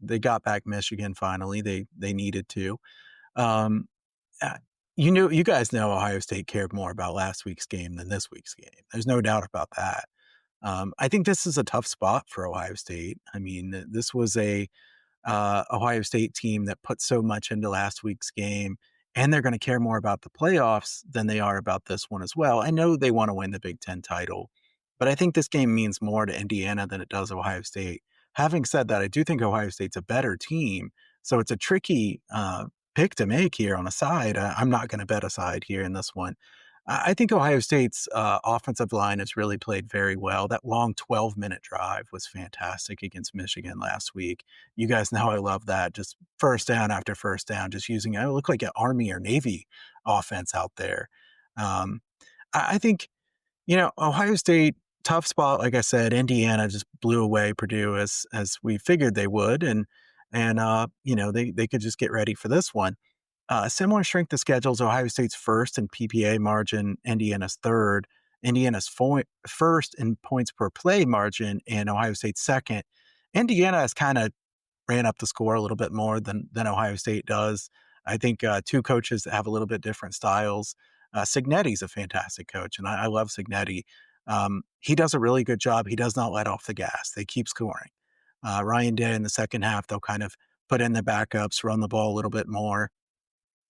they got back Michigan finally. They needed to. Um, you guys know Ohio State cared more about last week's game than this week's game. There's no doubt about that. I think this is a tough spot for Ohio State. I mean, this was a Ohio State team that put so much into last week's game, and they're going to care more about the playoffs than they are about this one as well. I know they want to win the Big Ten title, but I think this game means more to Indiana than it does Ohio State. Having said that, I do think Ohio State's a better team, so it's a tricky pick to make here on a side. I'm not going to bet a side here in this one. I think Ohio State's offensive line has really played very well. That long 12-minute drive was fantastic against Michigan last week. You guys know I love that. Just first down after first down, just using it. It looked like an Army or Navy offense out there. I think, Ohio State, tough spot. Like I said, Indiana just blew away Purdue as we figured they would. And they could just get ready for this one. Similar strength of schedules, Ohio State's first in PPA margin, Indiana's third. Indiana's first in points per play margin, and Ohio State's second. Indiana has kind of ran up the score a little bit more than Ohio State does. I think 2 coaches have a little bit different styles. Cignetti's a fantastic coach, and I love Cignetti. He does a really good job. He does not let off the gas. They keep scoring. Ryan Day in the second half, they'll kind of put in the backups, run the ball a little bit more.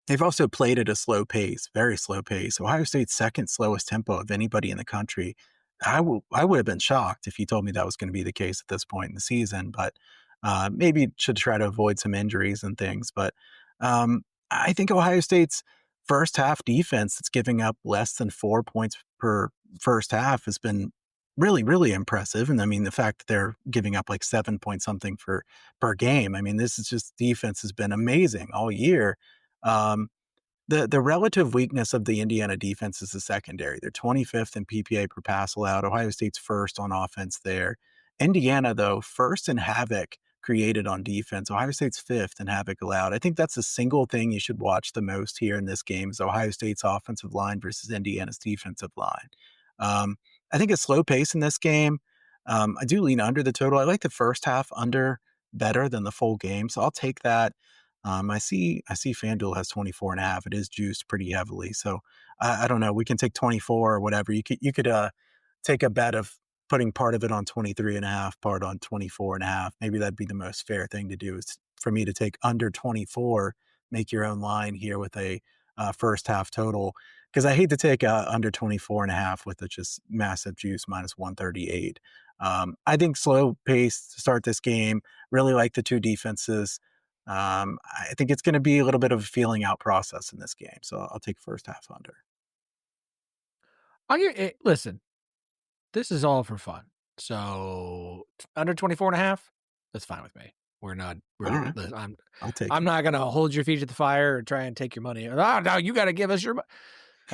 They've also played at a slow pace, very slow pace. Ohio State's second slowest tempo of anybody in the country. I would have been shocked if you told me that was going to be the case at this point in the season, but Maybe should try to avoid some injuries and things. But I think Ohio State's first half defense that's giving up less than 4 points per first half has been really, really impressive. And I mean, the fact that they're giving up like 7 point something per game. I mean, this is just defense has been amazing all year. Um, the relative weakness of the Indiana defense is the secondary. They're 25th in PPA per pass allowed. Ohio State's first on offense there. Indiana, though, first in havoc created on defense. Ohio State's fifth in havoc allowed. I think that's the single thing you should watch the most here in this game is Ohio State's offensive line versus Indiana's defensive line. I think a slow pace in this game. I do lean under the total. I like the first half under better than the full game, so I'll take that. I see FanDuel has 24.5. It is juiced pretty heavily. So I don't know. We can take 24 or whatever. You could take a bet of putting part of it on 23.5, part on 24.5. Maybe that'd be the most fair thing to do is for me to take under 24, make your own line here with a first half total. Because I hate to take under 24.5 with a just massive juice minus 138. I think slow pace to start this game. Really like the two defenses. I think it's going to be a little bit of a feeling out process in this game. So I'll take first half under. Listen, this is all for fun. So under 24.5, that's fine with me. We're not, Right. I'll take I'm not going to hold your feet to the fire or try and take your money. Oh, no, you got to give us your money.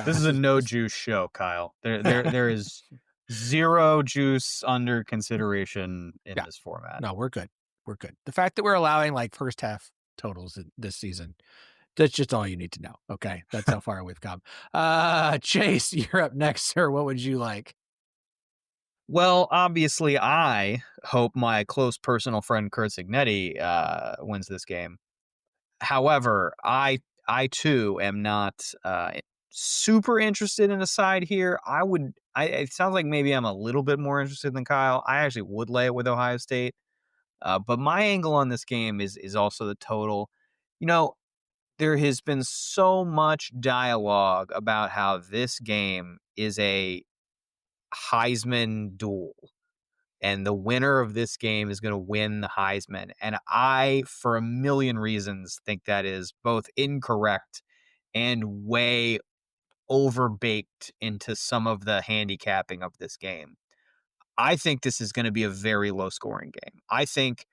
This is a no juice show, Kyle. There is zero juice under consideration in this format. No, we're good. We're good. The fact that we're allowing like first half totals this season, that's just all you need to know. Okay. That's how far we've come. Chase, you're up next, sir. What would you like? Well, obviously, I hope my close personal friend Kurt Signetti wins this game. However, I too am not super interested in a side here. It sounds like maybe I'm a little bit more interested than Kyle. I actually would lay it with Ohio State. But my angle on this game is also the total. You know, there has been so much dialogue about how this game is a Heisman duel. And the winner of this game is going to win the Heisman. And I, for a million reasons, think that is both incorrect and way overbaked into some of the handicapping of this game. I think this is going to be a very low scoring game. I think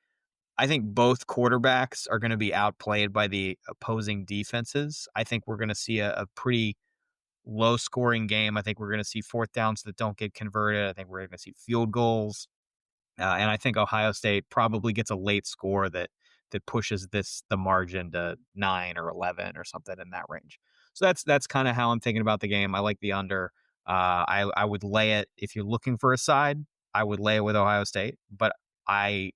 both quarterbacks are going to be outplayed by the opposing defenses. I think we're going to see a pretty low scoring game. I think we're going to see fourth downs that don't get converted. I think we're going to see field goals. And I think Ohio State probably gets a late score that pushes the margin to 9 or 11 or something in that range. So that's kind of how I'm thinking about the game. I like the under. I would lay it if you're looking for a side. I would lay it with Ohio State, but I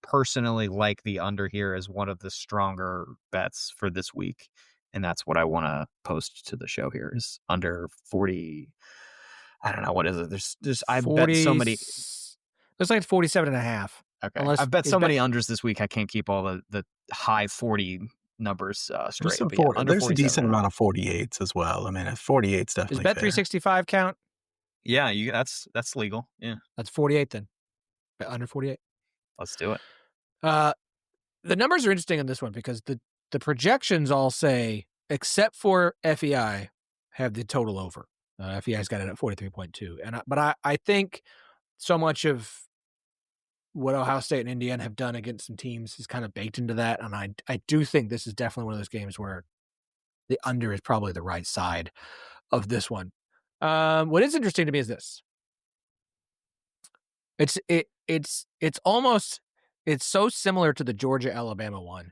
personally like the under here as one of the stronger bets for this week, and that's what I want to post to the show here is under 40. I don't know what is it. There's I bet so many. There's like 47.5. Okay. I've bet so many unders this week. I can't keep all the high 40 numbers straight. There's a decent amount of 48s as well. I mean, 48's definitely. Does Bet365 count? Yeah, that's legal. Yeah, that's 48 then. Under 48. Let's do it. The numbers are interesting on this one because the projections all say, except for FEI, have the total over. FEI's got it at 43.2, but I think so much of what Ohio State and Indiana have done against some teams is kind of baked into that. And I do think this is definitely one of those games where the under is probably the right side of this one. What is interesting to me is this. It's almost so similar to the Georgia-Alabama one.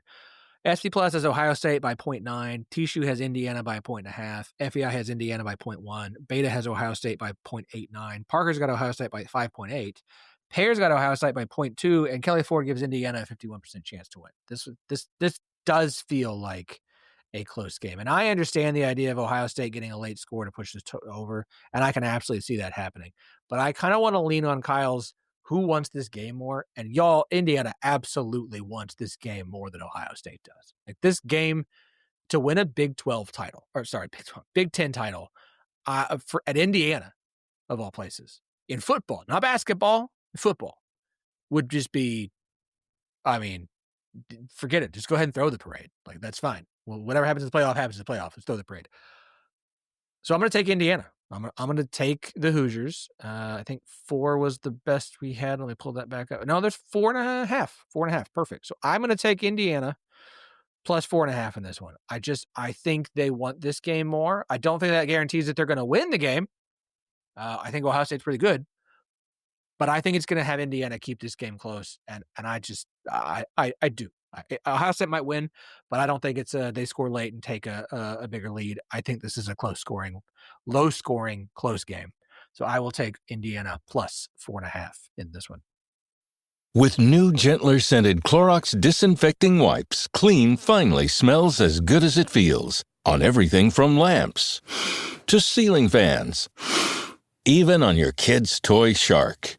SP Plus has Ohio State by 0.9. Tishu has Indiana by 1.5. FEI has Indiana by 0.1. Beta has Ohio State by 0.89. Parker's got Ohio State by 5.8. Pear's got Ohio State by 0.2. And Kelly Ford gives Indiana a 51% chance to win. This does feel like a close game. And I understand the idea of Ohio State getting a late score to push this over. And I can absolutely see that happening. But I kind of want to lean on Kyle's who wants this game more? And y'all, Indiana absolutely wants this game more than Ohio State does. Like this game to win a Big 12 title, Big 10 title at Indiana, of all places, in football, not basketball, football, would just be I mean, forget it. Just go ahead and throw the parade. Like, that's fine. Well, whatever happens in the playoff happens in the playoff. Let's throw the parade. So I'm going to take Indiana. I'm going to take the Hoosiers. I think 4 was the best we had. Let me pull that back up. No, there's 4.5. 4.5. Perfect. So I'm going to take Indiana plus 4.5 in this one. I think they want this game more. I don't think that guarantees that they're going to win the game. I think Ohio State's pretty good, but I think it's going to have Indiana keep this game close. And I do. Ohio State might win, but I don't think it's they score late and take a bigger lead. I think this is a low scoring, close game. So I will take Indiana plus 4.5 in this one. With new, gentler scented Clorox disinfecting wipes, clean finally smells as good as it feels on everything from lamps to ceiling fans, even on your kid's toy shark.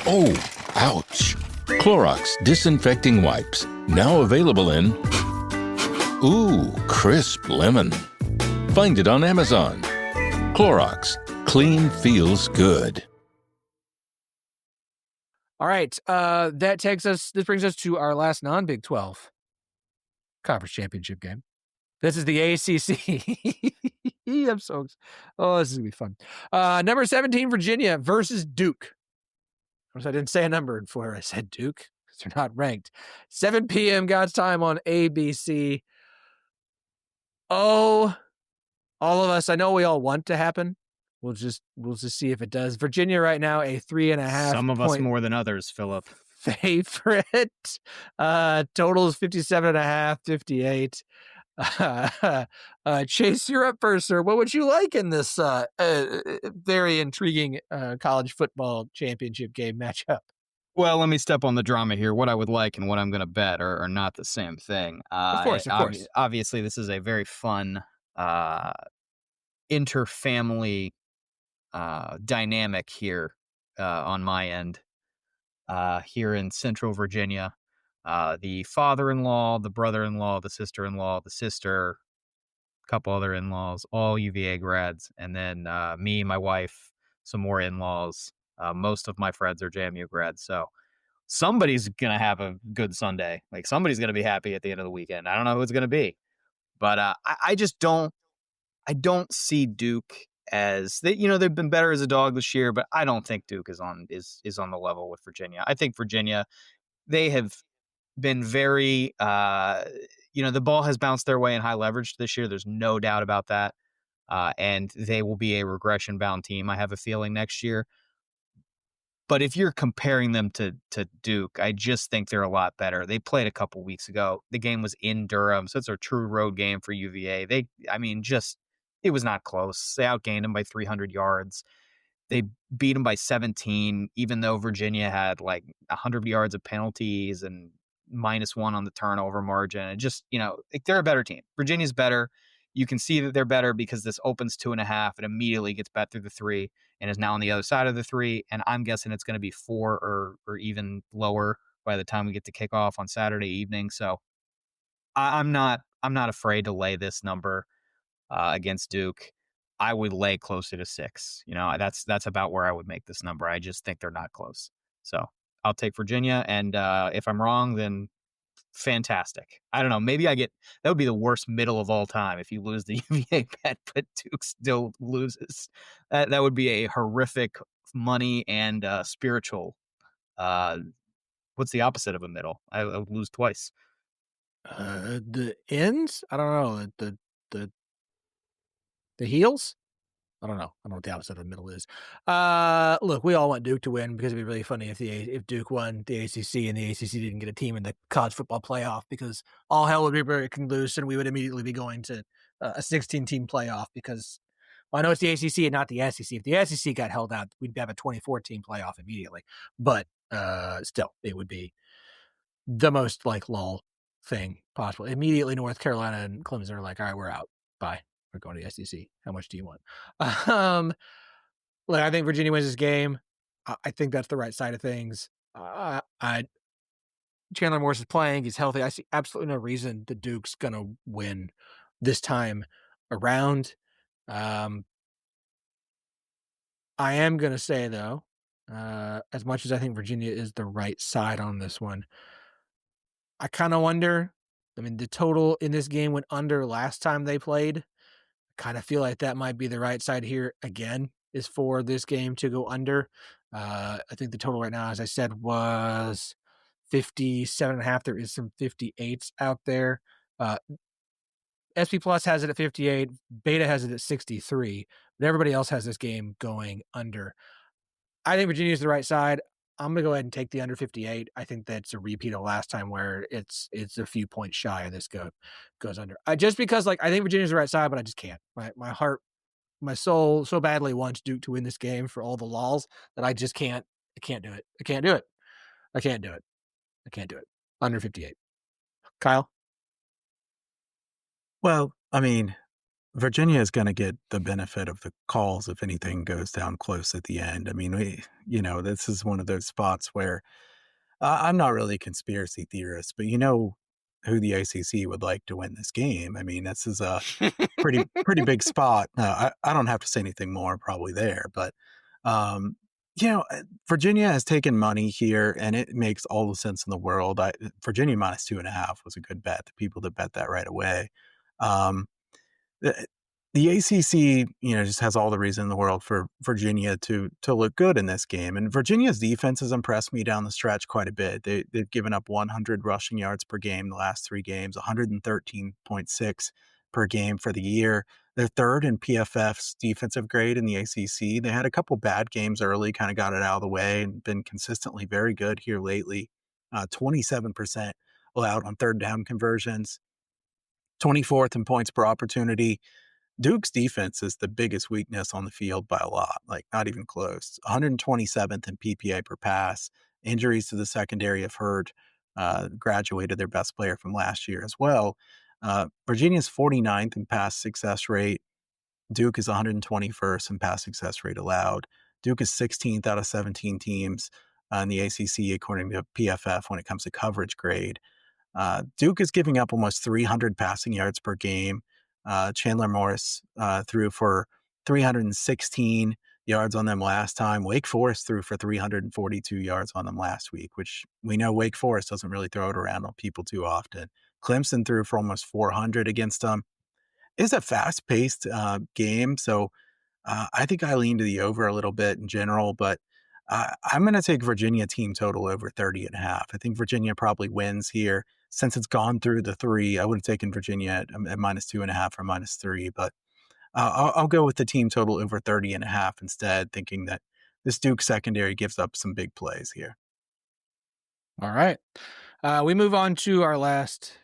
Oh, ouch. Clorox disinfecting wipes, now available in crisp lemon. Find it on Amazon. Clorox, clean feels good. All right, this brings us to our last non-Big 12 conference championship game. This is the ACC. I'm so excited. Oh, this is going to be fun. Number 17, Virginia versus Duke. Of course, I didn't say a number before I said Duke because they're not ranked. 7 p.m. God's time on ABC. Oh, all of us, I know we all want to happen. We'll just see if it does. Virginia right now, a 3.5. Some of us more than others, Phillip. Favorite. Total is 57.5, 58. Chase, you're up first, sir. What would you like in this very intriguing college football championship game matchup? Well, let me step on the drama here. What I would like and what I'm going to bet are not the same thing. Of course. Obviously, this is a very fun interfamily dynamic here on my end. Here in Central Virginia, the father-in-law, the brother-in-law, the sister-in-law, the sister, a couple other in-laws, all UVA grads, and then me, my wife, some more in-laws. Most of my friends are JMU grads, so somebody's gonna have a good Sunday. Like, somebody's gonna be happy at the end of the weekend. I don't know who it's gonna be, but I just don't. I don't see Duke as they've been better as a dog this year, but I don't think Duke is on the level with Virginia. I think Virginia, they have been very the ball has bounced their way in high leverage this year. There's no doubt about that. And they will be a regression bound team, I have a feeling, next year. But if you're comparing them to Duke, I just think they're a lot better. They played a couple weeks ago. The game was in Durham, so it's a true road game for UVA. It was not close. They outgained them by 300 yards. They beat them by 17, even though Virginia had like 100 yards of penalties and -1 on the turnover margin. And just, they're a better team. Virginia's better. You can see that they're better because this opens 2.5 and immediately gets bet through the 3 and is now on the other side of the 3. And I'm guessing it's going to be 4 or even lower by the time we get to kickoff on Saturday evening. So I'm not afraid to lay this number against Duke. I would lay closer to 6. That's about where I would make this number. I just think they're not close. So I'll take Virginia. And if I'm wrong, then fantastic. I don't know. Maybe that would be the worst middle of all time if you lose the UVA bet, but Duke still loses. That would be a horrific money and spiritual. What's the opposite of a middle? I would lose twice. The ends? I don't know. The heels? I don't know. I don't know what the opposite of the middle is. Look, we all want Duke to win because it'd be really funny if Duke won the ACC and the ACC didn't get a team in the college football playoff, because all hell would be breaking loose and we would immediately be going to a 16-team playoff because I know it's the ACC and not the SEC. If the SEC got held out, we'd have a 24-team playoff immediately. But still, it would be the most lull thing possible. Immediately, North Carolina and Clemson are like, all right, we're out. Bye. We're going to the SEC. How much do you want? I think Virginia wins this game. I think that's the right side of things. Chandler Morris is playing. He's healthy. I see absolutely no reason the Duke's going to win this time around. I am going to say, though, as much as I think Virginia is the right side on this one, I kind of wonder. I mean, the total in this game went under last time they played. I kind of feel like that might be the right side here again, is for this game to go under. I think the total right now, as I said, was 57.5. There is some 58s out there. SP Plus has it at 58. Beta has it at 63. But everybody else has this game going under. I think Virginia is the right side. I'm gonna go ahead and take the under 58. I think that's a repeat of last time where it's a few points shy of this goes under. Just because like I think Virginia's the right side, but I just can't. My heart, my soul so badly wants Duke to win this game for all the laws that I just can't. I can't do it. I can't do it. I can't do it. I can't do it. Under 58. Kyle? Well, I mean, Virginia is going to get the benefit of the calls if anything goes down close at the end. I mean, this is one of those spots where I'm not really a conspiracy theorist, but who the ACC would like to win this game. I mean, this is a pretty big spot. I don't have to say anything more probably there, but um, Virginia has taken money here, and it makes all the sense in the world. Virginia minus 2.5 was a good bet. The people that bet that right away. Um, the, the ACC, just has all the reason in the world for Virginia to look good in this game. And Virginia's defense has impressed me down the stretch quite a bit. They've given up 100 rushing yards per game the last 3 games, 113.6 per game for the year. They're third in PFF's defensive grade in the ACC. They had a couple bad games early, kind of got it out of the way, and been consistently very good here lately. 27% allowed on third down conversions, 24th in points per opportunity. Duke's defense is the biggest weakness on the field by a lot, like not even close. 127th in PPA per pass. Injuries to the secondary have hurt, graduated their best player from last year as well. Virginia's 49th in pass success rate. Duke is 121st in pass success rate allowed. Duke is 16th out of 17 teams in the ACC, according to PFF, when it comes to coverage grade. Duke is giving up almost 300 passing yards per game. Chandler Morris threw for 316 yards on them last time. Wake Forest threw for 342 yards on them last week, which we know Wake Forest doesn't really throw it around on people too often. Clemson threw for almost 400 against them. It's a fast-paced game, so I think I lean to the over a little bit in general, but I'm going to take Virginia team total over 30.5. I think Virginia probably wins here. Since it's gone through the 3, I would have taken Virginia at minus 2.5 or minus 3, but I'll go with the team total over 30.5 instead, thinking that this Duke secondary gives up some big plays here. All right. We move on to our last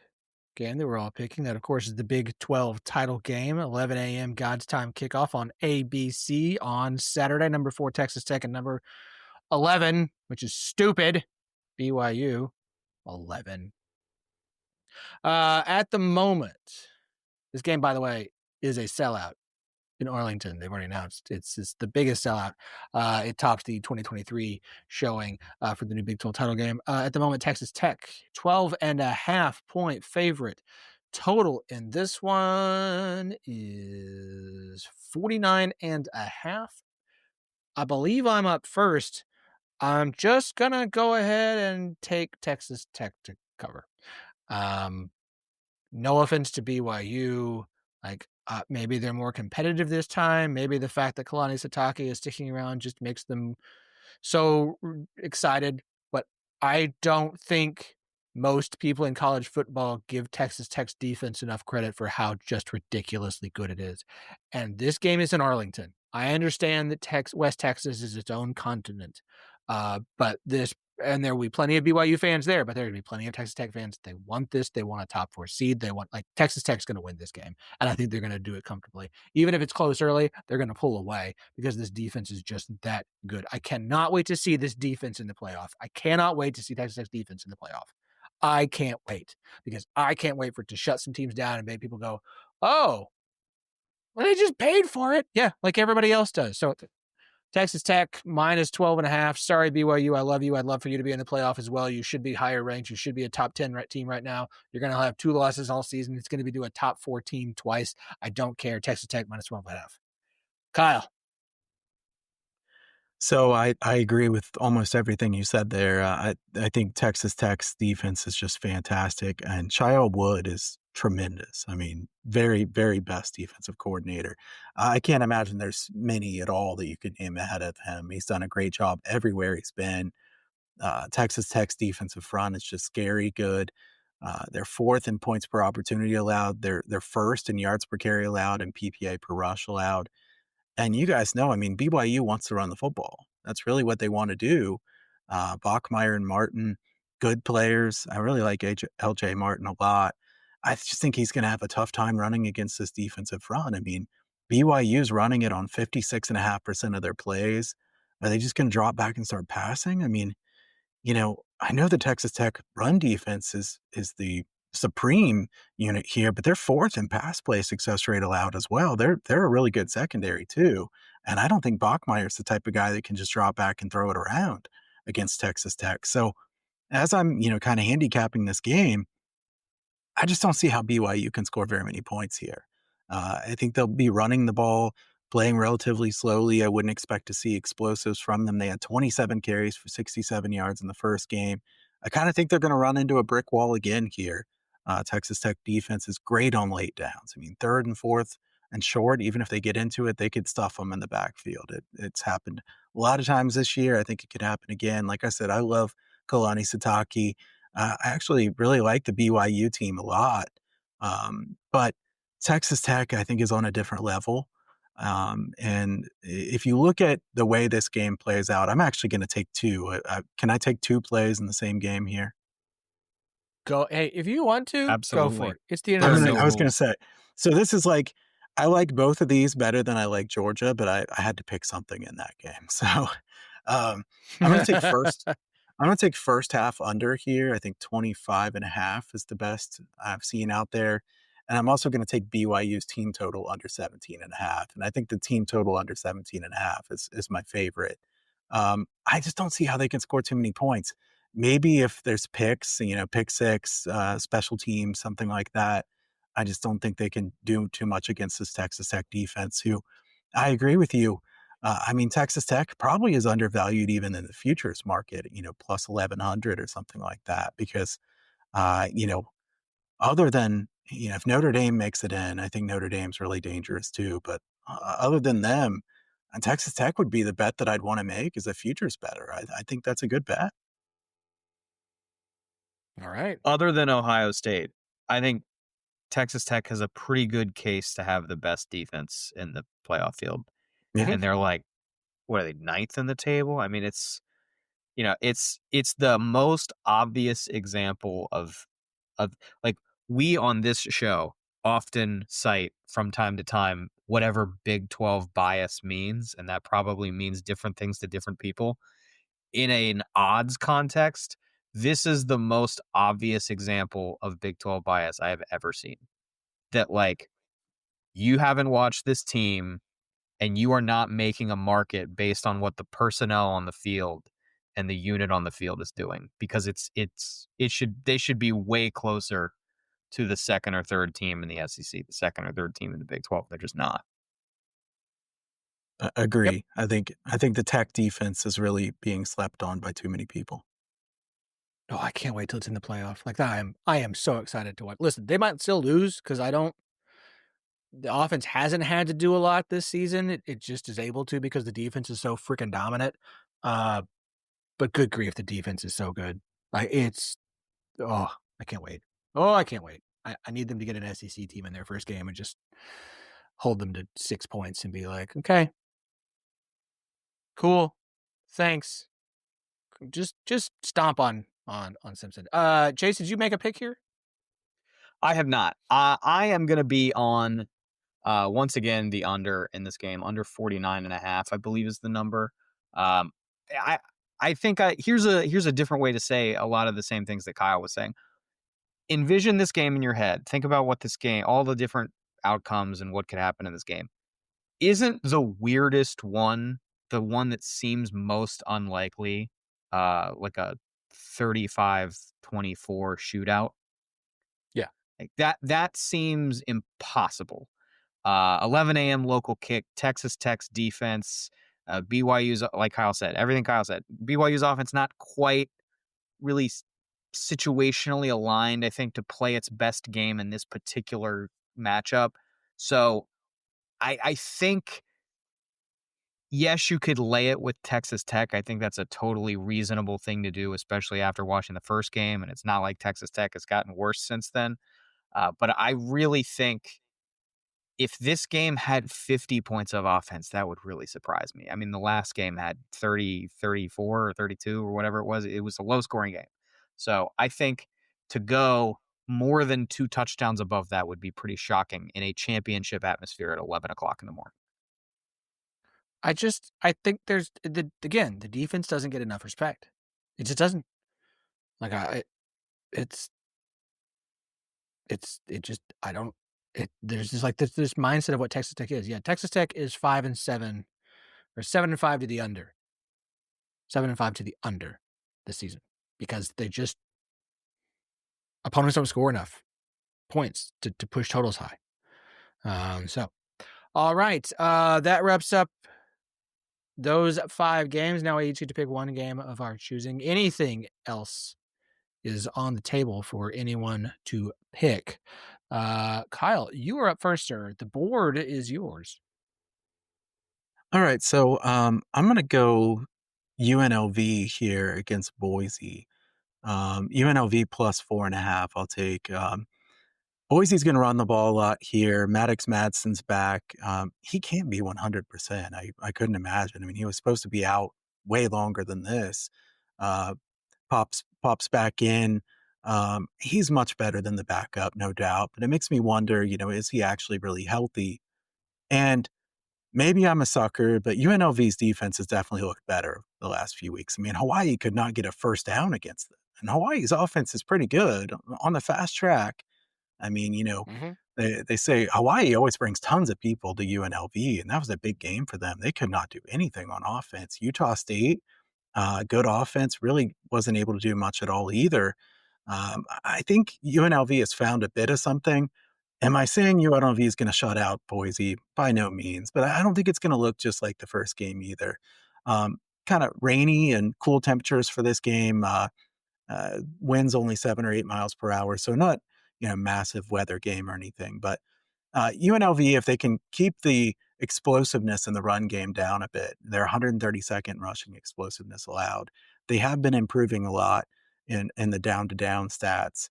game that we're all picking. That, of course, is the Big 12 title game, 11 a.m. God's time kickoff on ABC on Saturday. Number 4, Texas Tech, and number 11, which is stupid, BYU, 11. At the moment, this game, by the way, is a sellout in Arlington. They've already announced it's the biggest sellout. It tops the 2023 showing for the new Big 12 title game. At the moment, Texas Tech, 12.5 point favorite. Total in this one is 49.5. I believe I'm up first. I'm just going to go ahead and take Texas Tech to cover. No offense to BYU. Maybe they're more competitive this time. Maybe the fact that Kalani Sitake is sticking around just makes them so excited. But I don't think most people in college football give Texas Tech's defense enough credit for how just ridiculously good it is. And this game is in Arlington. I understand that West Texas is its own continent. And there will be plenty of BYU fans there, but there will be plenty of Texas Tech fans. They want this. They want a top 4 seed. Texas Tech's going to win this game. And I think they're going to do it comfortably. Even if it's close early, they're going to pull away because this defense is just that good. I cannot wait to see this defense in the playoff. I cannot wait to see Texas Tech's defense in the playoff. I can't wait because I can't wait for it to shut some teams down and make people go, oh, well, they just paid for it. Yeah, like everybody else does. So Texas Tech minus 12.5. Sorry, BYU. I love you. I'd love for you to be in the playoff as well. You should be higher ranked. You should be a top 10 team right now. You're going to have 2 losses all season. It's going to be a top 4 team twice. I don't care. Texas Tech minus 12.5. Kyle. So I agree with almost everything you said there. I think Texas Tech's defense is just fantastic, and Child Wood is tremendous. I mean, very, very best defensive coordinator. I can't imagine there's many at all that you could name ahead of him. He's done a great job everywhere he's been. Texas Tech's defensive front is just scary good. They're fourth in points per opportunity allowed. They're first in yards per carry allowed and PPA per rush allowed. And you guys know, I mean, BYU wants to run the football. That's really what they want to do. Bachmeyer and Martin, good players. I really like LJ Martin a lot. I just think he's going to have a tough time running against this defensive front. I mean, BYU's running it on 56.5% of their plays. Are they just going to drop back and start passing? I mean, I know the Texas Tech run defense is the supreme unit here, but they're fourth in pass play success rate allowed as well. They're a really good secondary too. And I don't think Bachmeyer's the type of guy that can just drop back and throw it around against Texas Tech. So as I'm, kind of handicapping this game, I just don't see how BYU can score very many points here. I think they'll be running the ball, playing relatively slowly. I wouldn't expect to see explosives from them. They had 27 carries for 67 yards in the first game. I kind of think they're going to run into a brick wall again here. Texas Tech defense is great on late downs. I mean, third and fourth and short, even if they get into it, they could stuff them in the backfield. It's happened a lot of times this year. I think it could happen again. Like I said, I love Kalani Sitake. I actually really like the BYU team a lot. But Texas Tech, I think, is on a different level. And if you look at the way this game plays out, I'm actually going to take two. Can I take two plays in the same game here? Go. Hey, if you want to, go Absolutely. for it. It's the end of the no I was going to rules. say, so this is like, I like both of these better than I like Georgia, but I had to pick something in that game. So I'm going to take first. I'm going to take first half under here. I think 25.5 is the best I've seen out there. And I'm also going to take BYU's team total under 17.5. And I think the team total under 17.5 is my favorite. I just don't see how they can score too many points. Maybe if there's picks, pick six, special teams, something like that. I just don't think they can do too much against this Texas Tech defense, who I agree with you. I mean, Texas Tech probably is undervalued even in the futures market, plus 1100 or something like that, because, uh, you know, other than, if Notre Dame makes it in, I think Notre Dame's really dangerous too. But other than them, Texas Tech would be the bet that I'd want to make as a futures better. I think that's a good bet. All right. Other than Ohio State, I think Texas Tech has a pretty good case to have the best defense in the playoff field. Yeah. And they're like, what are they, ninth in the table? I mean, it's the most obvious example of like, we on this show often cite from time to time whatever Big 12 bias means, and that probably means different things to different people. In an odds context, this is the most obvious example of Big 12 bias I have ever seen. That, like, you haven't watched this team and you are not making a market based on what the personnel on the field and the unit on the field is doing, because they should be way closer to the second or third team in the SEC, the second or third team in the Big 12. They're just not. Agree. Yep. I think the Tech defense is really being slept on by too many people. Oh, I can't wait till it's in the playoff. Like, I am so excited to watch. Listen, they might still lose because the offense hasn't had to do a lot this season. It just is able to because the defense is so freaking dominant. But good grief, the defense is so good. Like, I can't wait. Oh, I can't wait. I need them to get an SEC team in their first game and just hold them to 6 points and be like, okay, cool, thanks. Just stomp on Simpson. Chase, did you make a pick here? I have not. I am going to be on, once again, the under in this game. Under 49.5, I believe, is the number. I think here's a different way to say a lot of the same things that Kyle was saying. Envision this game in your head. Think about what this game, all the different outcomes and what could happen in this game. Isn't the weirdest one the one that seems most unlikely, like a 35-24 shootout? Yeah. Like that seems impossible. 11 a.m. local kick, Texas Tech's defense BYU's, like Kyle said, everything Kyle said. BYU's offense not quite really situationally aligned, I think, to play its best game in this particular matchup. So I think, yes, you could lay it with Texas Tech. I think that's a totally reasonable thing to do, especially after watching the first game. And it's not like Texas Tech has gotten worse since then. But I really think if this game had 50 points of offense, that would really surprise me. I mean, the last game had 30, 34, or 32 or whatever it was. It was a low-scoring game. So I think to go more than 2 touchdowns above that would be pretty shocking in a championship atmosphere at 11 o'clock in the morning. I think there's the defense doesn't get enough respect. It just doesn't. Like it's it just I don't. There's just like this mindset of what Texas Tech is. Yeah, Texas Tech is 5-7 or 7-5 to the under. 7-5 to the under this season because they just opponents don't score enough points to push totals high. So, all right, that wraps up those 5 games. Now we each get to pick one game of our choosing. Anything else is on the table for anyone to pick. Kyle, you are up first, sir. The board is yours. All right, so I'm going to go UNLV here against Boise. UNLV plus 4.5. I'll take. Boise's going to run the ball a lot here. Maddox Madsen's back. He can't be 100%. I couldn't imagine. I mean, he was supposed to be out way longer than this. Pops back in. He's much better than the backup, no doubt. But it makes me wonder, is he actually really healthy? And maybe I'm a sucker, but UNLV's defense has definitely looked better the last few weeks. I mean, Hawaii could not get a first down against them. And Hawaii's offense is pretty good on the fast track. I mean, they say Hawaii always brings tons of people to UNLV, and that was a big game for them. They could not do anything on offense. Utah State, good offense, really wasn't able to do much at all either. I think UNLV has found a bit of something. Am I saying UNLV is going to shut out Boise? By no means, but I don't think it's going to look just like the first game either. Kind of rainy and cool temperatures for this game. Winds only 7 or 8 miles per hour, so not massive weather game or anything. But UNLV, if they can keep the explosiveness in the run game down a bit, they're 132nd rushing explosiveness allowed. They have been improving a lot in the down-to-down stats.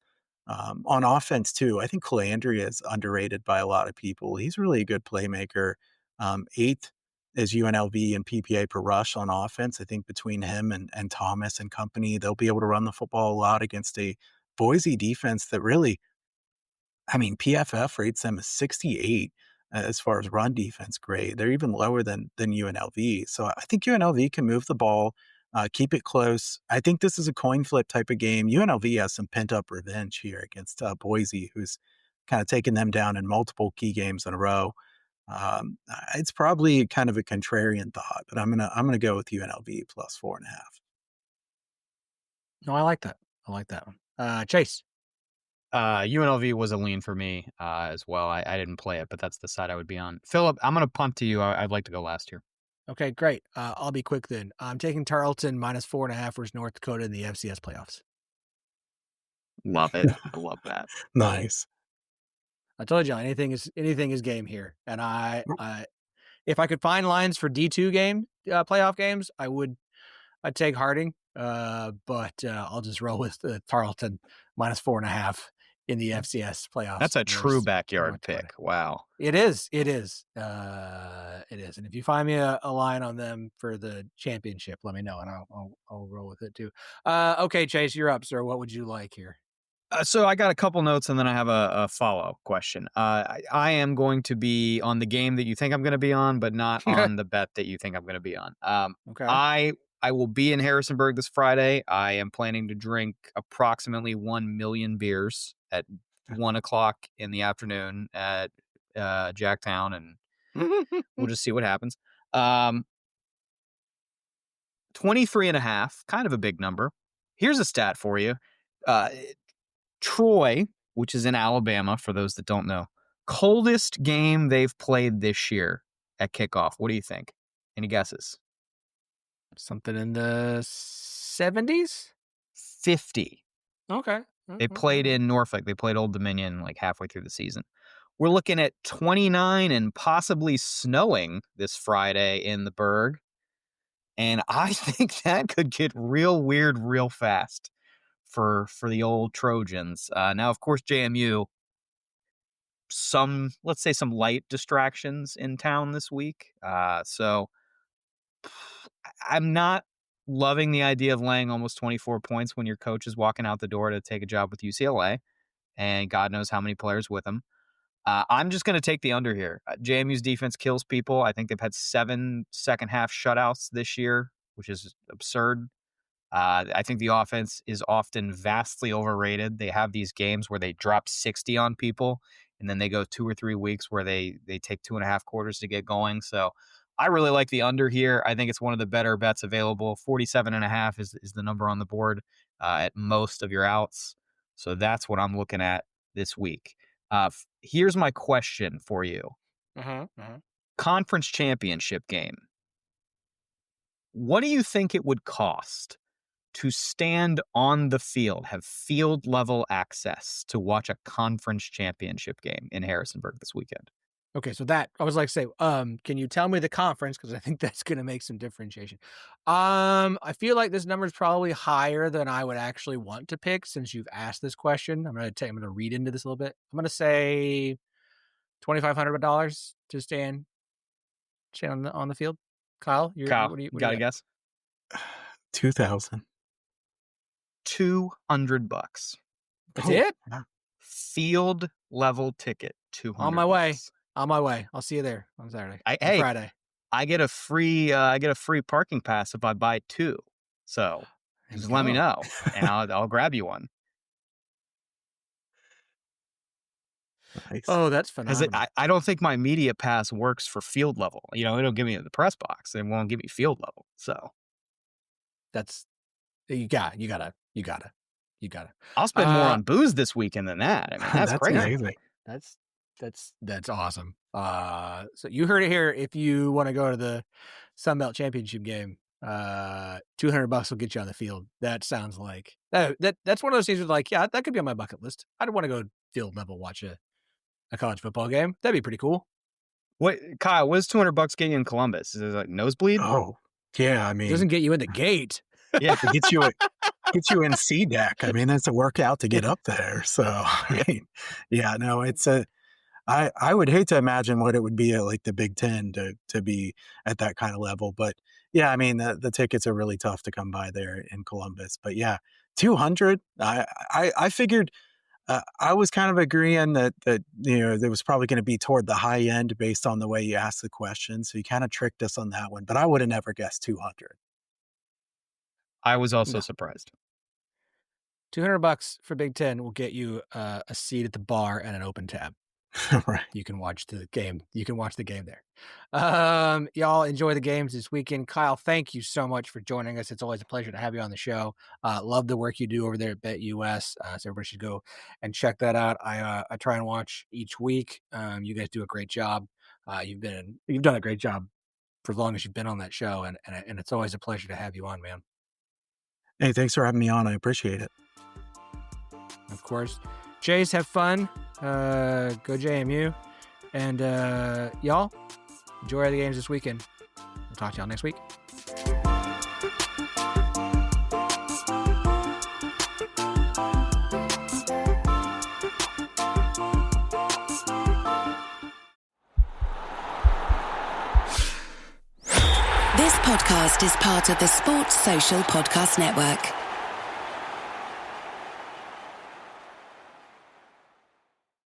On offense, too, I think Calandria is underrated by a lot of people. He's really a good playmaker. 8th is UNLV in PPA per rush on offense. I think between him and Thomas and company, they'll be able to run the football a lot against a Boise defense that really, I mean, PFF rates them as 68 as far as run defense grade. They're even lower than UNLV. So I think UNLV can move the ball, keep it close. I think this is a coin flip type of game. UNLV has some pent-up revenge here against Boise, who's kind of taken them down in multiple key games in a row. It's probably kind of a contrarian thought, but I'm gonna go with UNLV plus 4.5. No, I like that. I like that one. Chase. UNLV was a lean for me as well. I didn't play it, but that's the side I would be on. Phillip, I'm going to punt to you. I'd like to go last here. Okay, great. I'll be quick then. I'm taking Tarleton minus 4.5 versus North Dakota in the FCS playoffs. Love it. I love that. Nice. I told you anything is game here, and I if I could find lines for D2 playoff games, I'd take Harding, but I'll just roll with Tarleton minus 4.5 in the FCS playoffs. That's a true backyard pick. Wow. It is. It is. And if you find me a line on them for the championship, let me know, and I'll roll with it too. Okay, Chase, you're up, sir. What would you like here? So I got a couple notes, and then I have a follow-up question. I am going to be on the game that you think I'm going to be on, but not on the bet that you think I'm going to be on. Okay. I will be in Harrisonburg this Friday. I am planning to drink approximately 1 million beers at 1 o'clock in the afternoon at Jacktown, and we'll just see what happens. 23.5, kind of a big number. Here's a stat for you. Troy, which is in Alabama, for those that don't know, coldest game they've played this year at kickoff. What do you think? Any guesses? Something in the 70s? 50. Okay. They played in Norfolk. They played Old Dominion like halfway through the season. We're looking at 29 and possibly snowing this Friday in the Berg. And I think that could get real weird real fast for the old Trojans. Now, of course, JMU, let's say some light distractions in town this week. So I'm not loving the idea of laying almost 24 points when your coach is walking out the door to take a job with UCLA, and God knows how many players with him. I'm just going to take the under here. JMU's defense kills people. I think they've had 7 second-half shutouts this year, which is absurd. I think the offense is often vastly overrated. They have these games where they drop 60 on people, and then they go 2 or 3 weeks where they take 2.5 quarters to get going. So I really like the under here. I think it's one of the better bets available. 47.5 is the number on the board at most of your outs. So that's what I'm looking at this week. Here's my question for you. Conference championship game. What do you think it would cost to stand on the field, have field level access to watch a conference championship game in Harrisonburg this weekend? Okay, so that I was like, say, can you tell me the conference? Because I think that's going to make some differentiation. I feel like this number is probably higher than I would actually want to pick since you've asked this question. I'm going to read into this a little bit. I'm going to say $2,500 to stand on the field. Kyle, what do you got to guess? 2,000. $200. That's it? Field level ticket, $200. On my way. I'll see you there on Saturday. Friday. I get a free parking pass if I buy 2. So just let me know, and I'll grab you one. Nice. Oh, that's phenomenal. I don't think my media pass works for field level. It'll give me the press box. It won't give me field level. So that's you gotta. I'll spend more on booze this weekend than that. I mean, that's crazy. Amazing. That's awesome. So you heard it here. If you want to go to the Sun Belt Championship game, $200 will get you on the field. That sounds like that's one of those things where like, yeah, that could be on my bucket list. I'd want to go field level watch a college football game. That'd be pretty cool. What, Kyle? What does $200 get you in Columbus? Is it like nosebleed? Oh, yeah. I mean, it doesn't get you in the gate. Yeah, it gets you in C deck. I mean, it's a workout to get up there. So, I mean, yeah, no, it's I would hate to imagine what it would be at like the Big Ten to be at that kind of level. But yeah, I mean, the tickets are really tough to come by there in Columbus. But yeah, 200. I figured I was kind of agreeing that there was probably going to be toward the high end based on the way you asked the question. So you kind of tricked us on that one. But I would have never guessed 200. I was also surprised. $200 for Big Ten will get you a seat at the bar and an open tab. Right. You can watch the game. You can watch the game there. Y'all enjoy the games this weekend. Kyle, thank you so much for joining us. It's always a pleasure to have you on the show. Love the work you do over there at BetUS. So everybody should go and check that out. I try and watch each week. You guys do a great job. You've done a great job for as long as you've been on that show, and it's always a pleasure to have you on, man. Hey, thanks for having me on. I appreciate it. Of course. Jays, have fun. Go JMU. And y'all, enjoy the games this weekend. We'll talk to y'all next week. This podcast is part of the Sports Social Podcast Network.